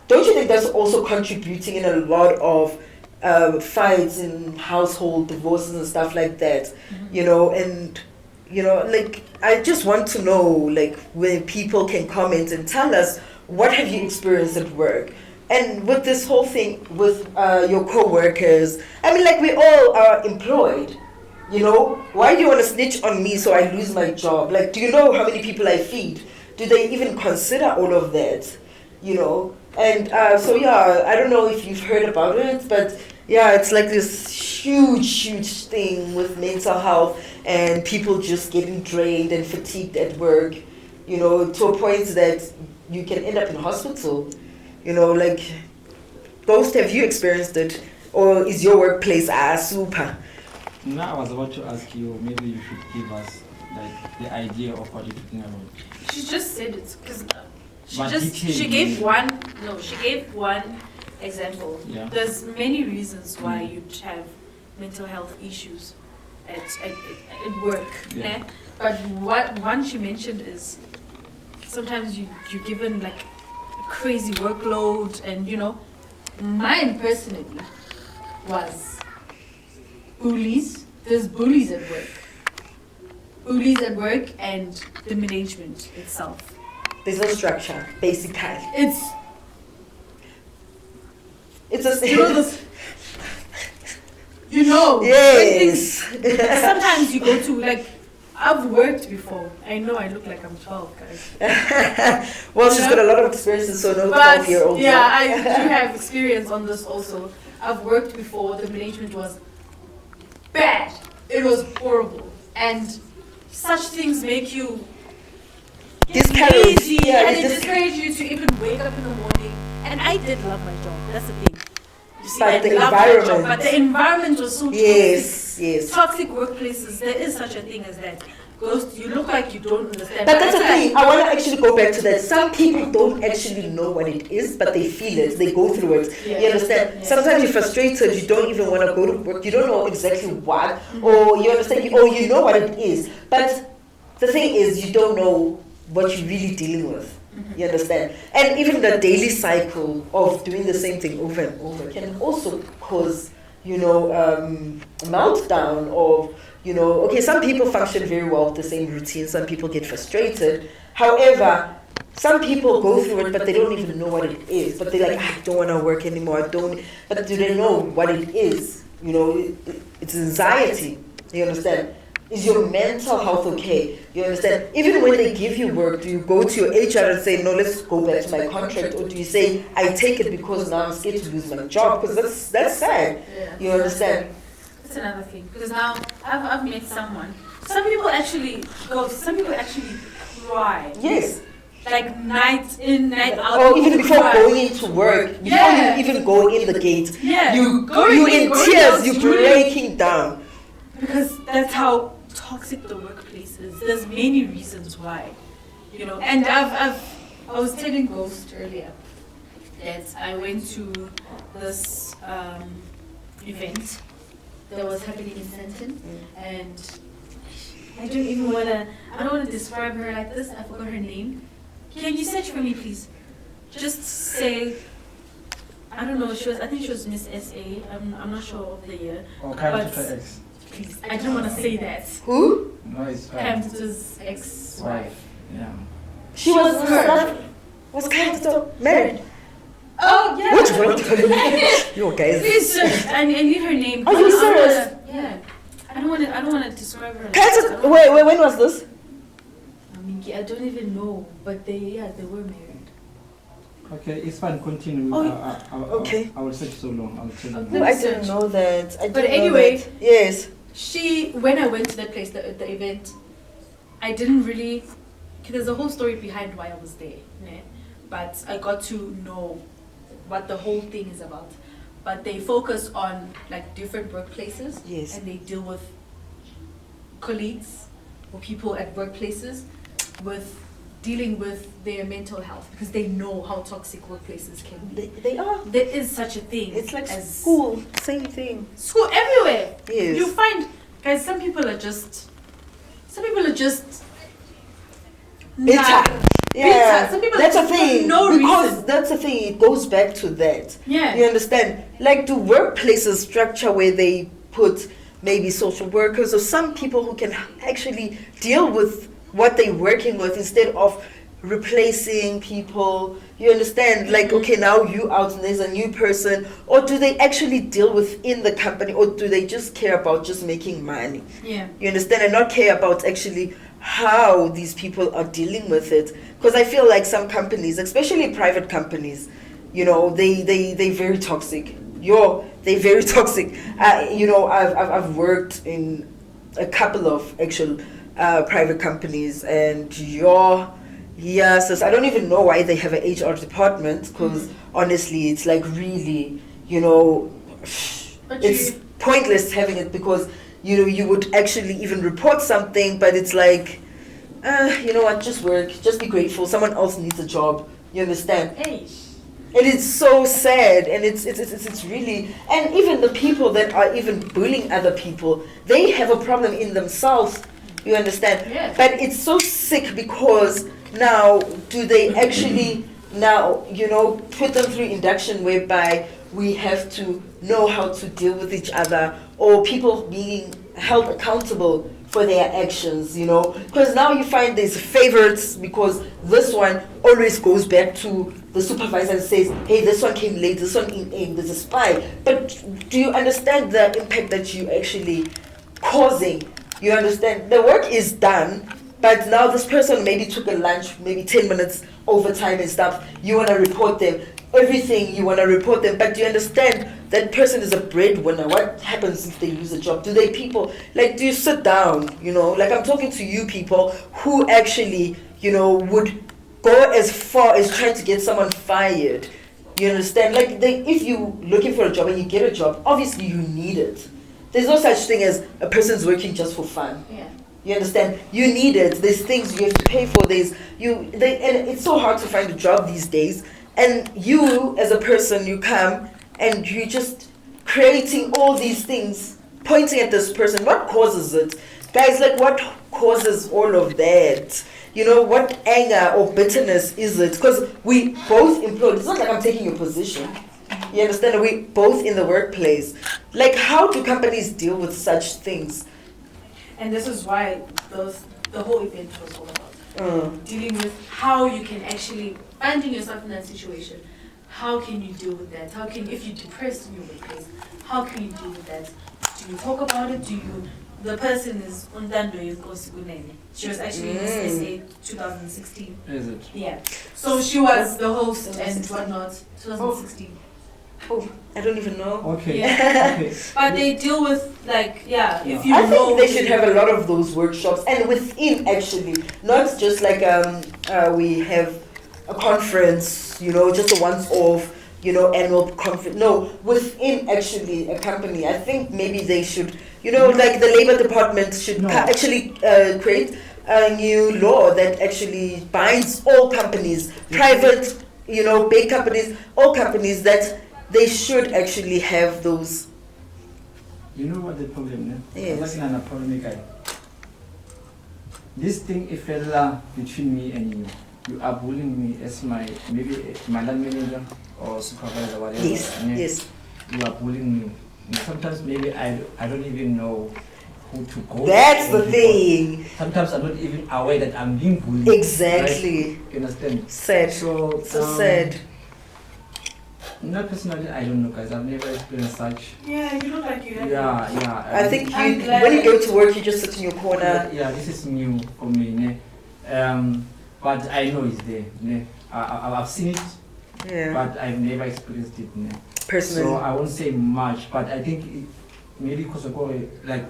Don't you think that's also contributing in a lot of fights in household, divorces and stuff like that, you know, and, you know, like, I just want to know, like, when people can comment and tell us, what have you experienced at work? And with this whole thing with your co-workers, I mean, like, we all are employed, you know? Why do you want to snitch on me so I lose my job? Like, do you know how many people I feed? Do they even consider all of that, you know? And so, yeah, I don't know if you've heard about it, but yeah, it's like this huge thing with mental health and people just getting drained and fatigued at work, you know, to a point that you can end up in hospital. You know, like, Ghost, have you experienced it? Or is your workplace super? No, I was about to ask you, maybe you should give us like the idea of what you're talking about. She just said it because But she gave one example. Yeah. There's many reasons why you'd have mental health issues at work. Yeah. Né? But what one she mentioned is sometimes you're given like a crazy workload, and you know, mine personally was bullies. There's bullies at work. Bullies at work and the management itself. There's no structure, basically. It's a you know this. You know. Yes. Sometimes you go to like. I've worked before. I know I look like I'm 12, guys. Well, she's got a lot of experience, so no But 12-year-old. yeah, I do have experience on this also. I've worked before. The management was bad. It was horrible, and such things make you get Discouraged. lazy, Yeah, and it discourages you to even wake up in the morning. And I did love my job. That's the thing. You see, But I the loved my job, environment. but the environment was so toxic. Yes. Toxic workplaces. There is such a thing as that. Ghost, you look like you don't understand. But that's the thing. I want to actually go back to that. Some people don't actually know what it is, but they feel it. They go through it. Yeah. You understand? Yeah. Sometimes you're frustrated. You don't even want to go to work. You don't know exactly what, or you understand, or you know what it is. But the thing is, you don't know what you're really dealing with. You understand? And even the daily cycle of doing the same thing over and over can also cause, you know, meltdown of, you know, okay, some people function very well with the same routine, some people get frustrated. However, some people go through it, but they don't even know what it is. But they're like, I don't want to work anymore, but do they know what it is? You know, it's anxiety, you understand? Is your mental health okay? You understand? Even when they give you work, do you go to your HR and say, no, let's go back to my contract? Or do you say, I take it because now I'm scared to lose my job? Because that's sad. Yeah. You understand? That's another thing. Because now I've met someone. Some people actually go. Some people actually cry. Yes. Like night in, night out. Or even people before cry. going into work, before Yeah. you even go in the gate, Yeah. you Going in down tears, you're street. breaking down. Because that's how toxic the workplace is. There's many reasons why, you know. And I was telling Ghost earlier that I went to this event that was happening in Sandton, and I don't wanna describe her like this. I forgot her name. Can you search for me, please? Just say. I don't know. I think she was Miss SA. I'm not sure of the year. Or But- Kyle X. Please, I don't want to say that. Who? No, it's Pam fine. Tutu's ex-wife. Yeah. She was kind of married. Oh yeah. Which one? You guys. Please, I need her name. Are you serious? Yeah. I don't want to describe her. Wait, when was this? I mean, I don't even know, but they were married. Okay, it's fine. Continue. Oh, okay. I will search so long. I'll tell you. No, I didn't know that. But anyway. Yes. When I went to that place, the event, I didn't really. There's a whole story behind why I was there, né? But I got to know what the whole thing is about. But they focus on like different workplaces, Yes. and they deal with colleagues or people at workplaces with dealing with their mental health, because they know how toxic workplaces can be. They are. There is such a thing. It's like as school. Same thing. School everywhere. Yes. You find, guys, some people are just Bitter. Yeah, Some people that's a for thing. no because reason. that's the thing. It goes back to that. Yeah. You understand? Like, do workplaces structure where they put maybe social workers or some people who can actually deal with what they're working with instead of replacing people? You understand? Like, okay, now you out and there's a new person. Or do they actually deal within the company, or do they just care about just making money? Yeah. You understand? And not care about actually how these people are dealing with it. Because I feel like some companies, especially private companies, you know, they very toxic. They're very toxic. You know, I've worked in a couple of actual private companies, and yes, I don't even know why they have an HR department, because honestly, it's like really, you know, But it's pointless having it, because you know you would actually even report something, but it's like, you know what, just work, just be grateful. Someone else needs a job. You understand? Hey. And it's so sad, and it's really, and even the people that are even bullying other people, they have a problem in themselves. You understand? Yeah. But it's so sick, because now do they actually now, you know, put them through induction whereby we have to know how to deal with each other, or people being held accountable for their actions, you know? Because now you find there's favorites, because this one always goes back to the supervisor and says, hey, this one came late, this one there's a spy. But do you understand the impact that you actually causing? You understand? The work is done, but now this person maybe took a lunch, maybe 10 minutes overtime and stuff. You want to report them. Everything you want to report them. But do you understand that person is a breadwinner? What happens if they lose a job? Do you sit down? You know, like, I'm talking to you people who actually, you know, would go as far as trying to get someone fired. You understand? Like, if you looking for a job and you get a job, obviously you need it. There's no such thing as a person's working just for fun. Yeah. You understand? You need it. There's things you have to pay for. And it's so hard to find a job these days. And you, as a person, you come and you just creating all these things, pointing at this person. What causes it? Guys, like, what causes all of that? You know, what anger or bitterness is it? Because we both employed. It's not like I'm taking your position. You understand? We both in the workplace. Like, how do companies deal with such things? And this is why the whole event was all about. Dealing with how you can actually, finding yourself in that situation, how can you deal with that? If you're depressed in your workplace, how can you deal with that? Do you talk about it? The person is Undando Yinkosi. She was actually in SA 2016. Is it? Yeah. So she was the host and whatnot, 2016. Oh, I don't even know. Okay. Yeah. Okay. But they deal with, like, if you I know. think they should have a lot of those workshops, and within, actually, not just like we have a conference, you know, just a once-off, you know, annual conference. No, within actually a company, I think maybe they should, you know, like the labor department should actually create a new law that actually binds all companies, private, you know, big companies, all companies, that they should actually have those. You know what the problem is? Yes. Like a problem, guy. This thing, if between me and you, you are bullying me as my line manager or supervisor, whatever. Yes. You are bullying me. And sometimes maybe I don't even know who to go. That's the thing. Sometimes I'm not even aware that I'm being bullied. Exactly. Right? You understand? Sad. So sad. Not personally, I don't know, guys. I've never experienced such. Yeah, you look like you have. Yeah. I think I'm glad. when you go to work, you just sit in your corner. Yeah, this is new for me. Ne? But I know it's there. Ne? I've seen it, Yeah. but I've never experienced it. Ne? Personally. So I won't say much, but I think maybe because of like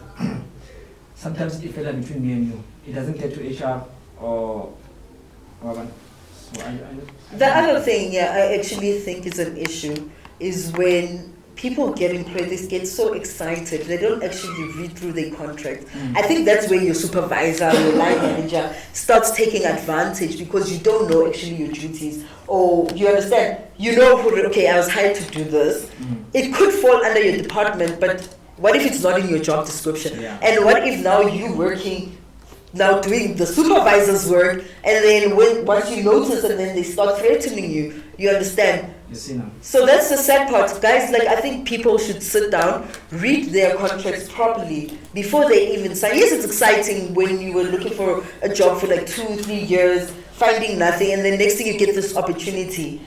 sometimes it fell between me and you. It doesn't get to HR or whatever. So The other thing, I actually think is an issue is when people get employed, they get so excited, they don't actually read through their contract. I think that's where your supervisor, your line manager starts taking advantage, because you don't know actually your duties. Or you understand, you know, okay, I was hired to do this. It could fall under your department, but what if it's not in your job description? Yeah. And what if now you working now doing the supervisor's work, and then once you notice and then they start threatening you, you understand. You see now. So that's the sad part, guys. Like, I think people should sit down, read their contracts properly before they even sign. Yes, it's exciting when you were looking for a job for like 2-3 years, finding nothing, and then next thing you get this opportunity.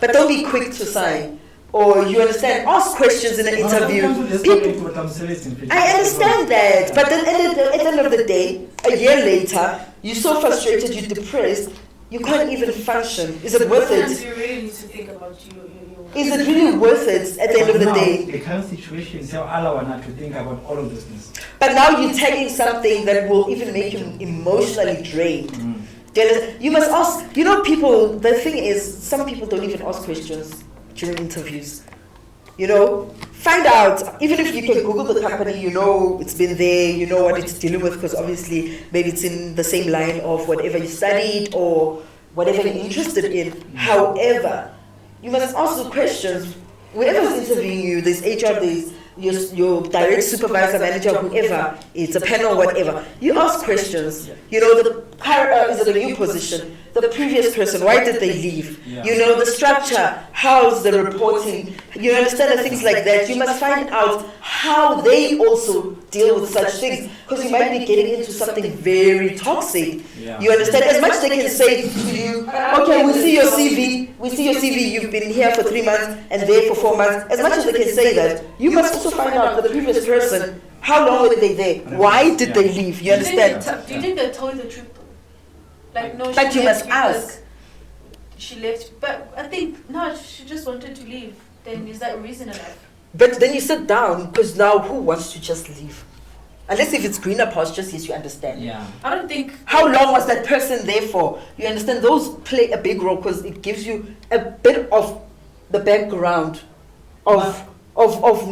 But don't be quick to sign. Or, you understand, ask questions in an interview. I understand that, but then at the end of the day, a year later, you're so frustrated, you're depressed, you can't even function. Is it worth it? You really need to think about Is it really worth it at the end of the day? The current situation is allow not to think about all of those things. But now you're taking something that will even make you emotionally drained. You must ask, people, the thing is, some people don't even ask questions during interviews. Find out, even if you can Google the company, it's been there, you know what it's dealing with, because obviously maybe it's in the same line of whatever you studied or whatever you're interested in. However, you must ask the questions. Whoever's interviewing you, there's HR, there's your direct supervisor, manager, whoever, it's a panel, whatever. You ask questions. Is it a new position? The previous person, why did they leave? The structure, how's the reporting? You understand, the things like that. You must find out how they also deal with such things, because you might be getting into something very toxic. You understand? As much as they can say to you, okay, we see your CV, you've been here for 3 months and there for 4 months. As much as they can say that, you must also find out the previous person, how long were they there? Why did they leave? You understand? Do you think they told the truth? Like, no, but you must ask. She left, but I think, no, she just wanted to leave. Then is that reason enough? But then you sit down, because now who wants to just leave? Unless if it's greener pastures, yes, you understand. Yeah. I don't think... How long was that person there for? You understand? Those play a big role, because it gives you a bit of the background of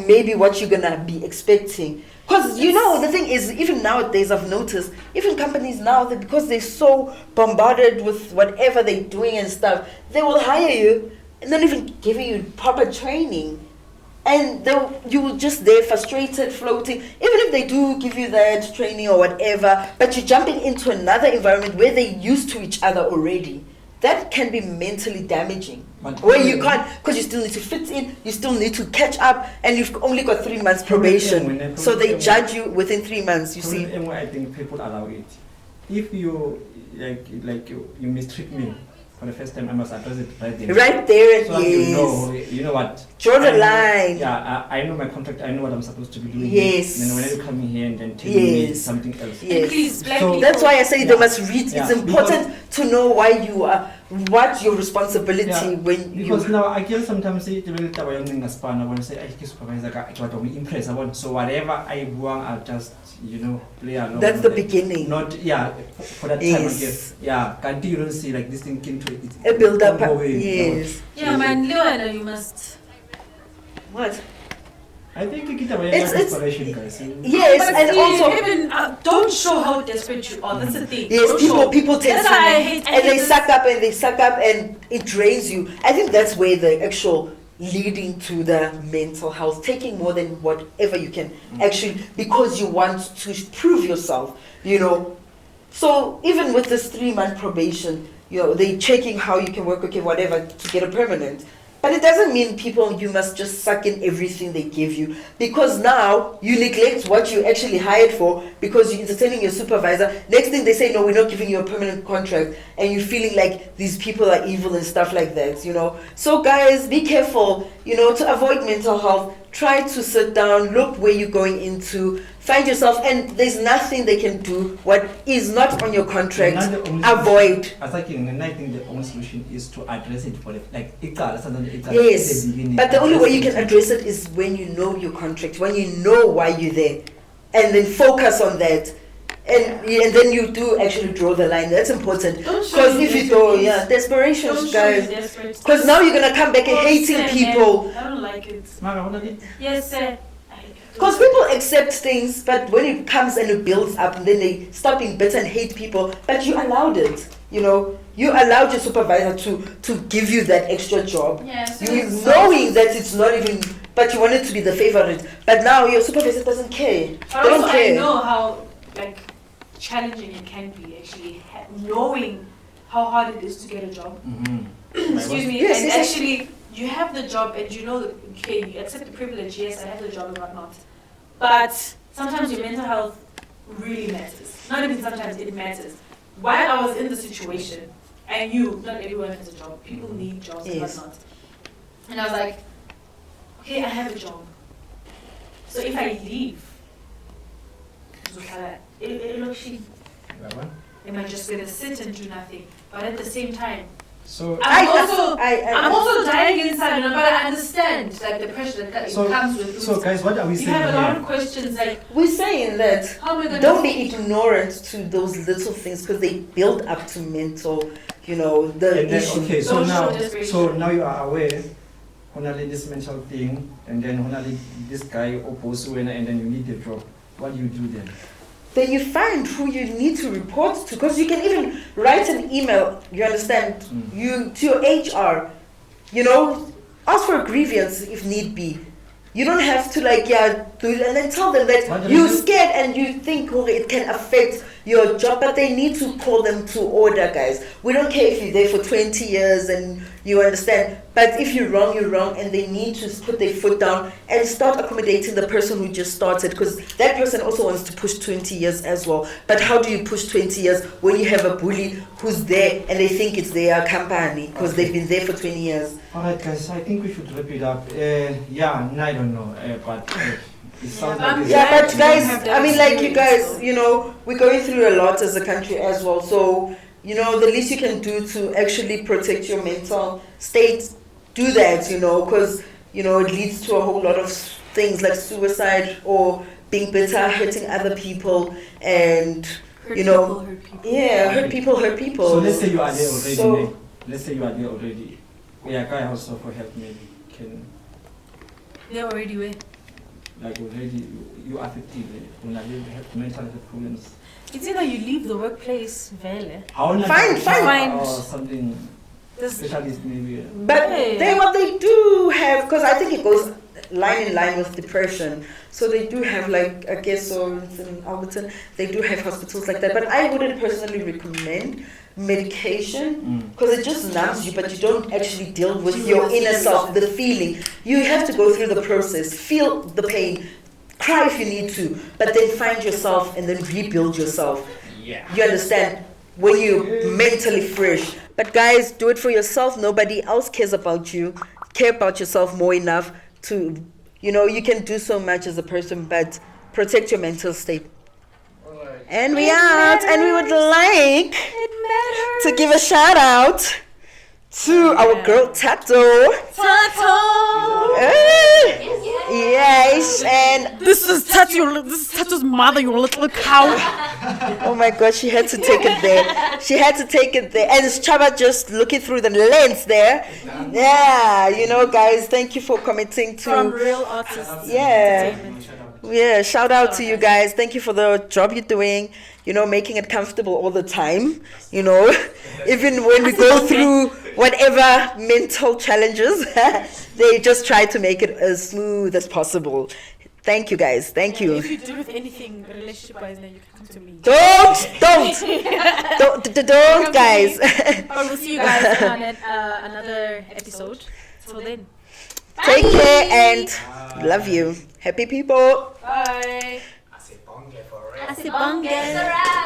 maybe what you're going to be expecting. Because, the thing is, even nowadays I've noticed, even companies now, because they're so bombarded with whatever they're doing and stuff, they will hire you and not even giving you proper training. And you will just there frustrated, floating, even if they do give you that training or whatever, but you're jumping into another environment where they're used to each other already. That can be mentally damaging. Where you can't, because you still need to fit in, you still need to catch up, and you've only got 3 months probation. So they judge you within 3 months, you see. I think people allow it. If you, you mistreat me for the first time, I must address it right there. Right there, so yes. You know what? Draw the line. Yeah, I know my contract, I know what I'm supposed to be doing. Yes. And then when you come in here and then tell me something else. Yes. Please, so that's why I say they must read. It's important to know why you are, what your responsibility when you... Because now I can sometimes say, I want to say, I supervisor, so whatever I want, I'll just, play along. That's the beginning. Not, for that time, I guess. Yeah, can't you don't see like this thing came to it. A build up. Yes. Yeah, man, Leona, you must... What? I think you get away with desperation, guys. Yes, but and also even don't show how desperate you are. That's the thing. Yes, people tend to, and they suck up and it drains you. I think that's where the actual leading to the mental health, taking more than whatever you can actually, because you want to prove yourself. So even with this 3-month probation, they checking how you can work, okay, whatever, to get a permanent. But it doesn't mean you must just suck in everything they give you, because now you neglect what you actually hired for because you're entertaining your supervisor. Next thing they say, no, we're not giving you a permanent contract, and you're feeling like these people are evil and stuff like that, So guys, be careful, to avoid mental health. Try to sit down, look where you're going into, find yourself, and there's nothing they can do. What is not on your contract, avoid. I think the only solution is to address it for yes, but the only way you can address it is when you know your contract, when you know why you're there, and then focus on that. And then you do actually draw the line. That's important. Because if you do, desperation, guys. Because now you're going to come back and hating people. I don't like it. Yes, sir. Because people accept things, but when it comes and it builds up, and then they stop being bitter and hate people, but you allowed it. You allowed your supervisor to give you that extra job. Yes. Knowing that it's not even, but you wanted to be the favorite. But now your supervisor doesn't care. They don't care. I know how, challenging it can be actually knowing how hard it is to get a job. Excuse me. Yes, and yes, actually, you have the job and you know that, okay, you accept the privilege. Yes, I have the job and whatnot. But sometimes your mental health really matters. Not even sometimes, it matters. While I was in the situation, I knew not everyone has a job. People need jobs and Yes. whatnot. And I was like, okay, I have a job. So if I leave, am I just gonna sit and do nothing? But at the same time, So I'm also dying inside, but I understand like the pressure that So- it comes with. so guys, what are we you saying have a lot here? of questions like, We're saying that how am I gonna? don't be ignorant to those little things because they build up to mental, the And then, issue. okay, so Social now, desperation. you are aware, only this mental thing, and then only this guy opposes you, and then you need the job. What do you do then? Then you find who you need to report to because you can even write an email, you understand, to your HR, ask for a grievance if need be. You don't have to do it and then tell them What that do you're you do? scared and you think it can affect your job, but they need to call them to order, guys. We don't care if you're there for 20 years and you understand, but if you're wrong, and they need to put their foot down and start accommodating the person who just started because that person also wants to push 20 years as well. But how do you push 20 years when you have a bully who's there and they think it's their company because they've been there for 20 years? Alright guys, I think we should wrap it up. I don't know, but it sounds Yeah, like it's Yeah, but You guys, don't have that I mean, like you experience, guys, though. we're going through a lot as a country as well. So, the least you can do to actually protect your mental state, do that, because, it leads to a whole lot of things like suicide or being bitter, hurting other people, and, Hurt people, hurt people. yeah, hurt people. So let's say you are there already. So- Nick. Let's say you are there already. We are guy also for help maybe can They're already where? like already you are 50 when I have mental health problems. It's either you leave the workplace, vele. Fine. Or something There's specialist maybe. But Yeah. what they do have, because I think it goes line in line with depression. So they do have I guess so in Alberton, they do have hospitals like that. But I wouldn't personally recommend medication because it just numbs you, but you don't actually deal with your inner self, the feeling. You have to go through the process, feel the pain, cry if you need to, but then find yourself and then rebuild yourself. Yeah. You understand? When you're mentally fresh. But guys, do it for yourself. Nobody else cares about you. Care about yourself more enough to, you can do so much as a person, but protect your mental state. And we out. And we would like to give a shout out to our girl Tato. Yes, and This is Tatu's mother, you little cow. oh my god, she had to take it there. And it's Chaba just looking through the lens there. Yeah, guys, thank you for committing From to. real artists. Yeah. Yeah, shout out to you guys. Thank you for the job you're doing, making it comfortable all the time, even when we go through whatever mental challenges, they just try to make it as smooth as possible. Thank you guys. Thank you. If you deal with anything relationship-wise, then you can come to me. Don't, guys. But we'll see you guys on another episode. Till then. Take care and love you. Happy people. Bye. I say bonge for real. Asibonge. It's a wrap.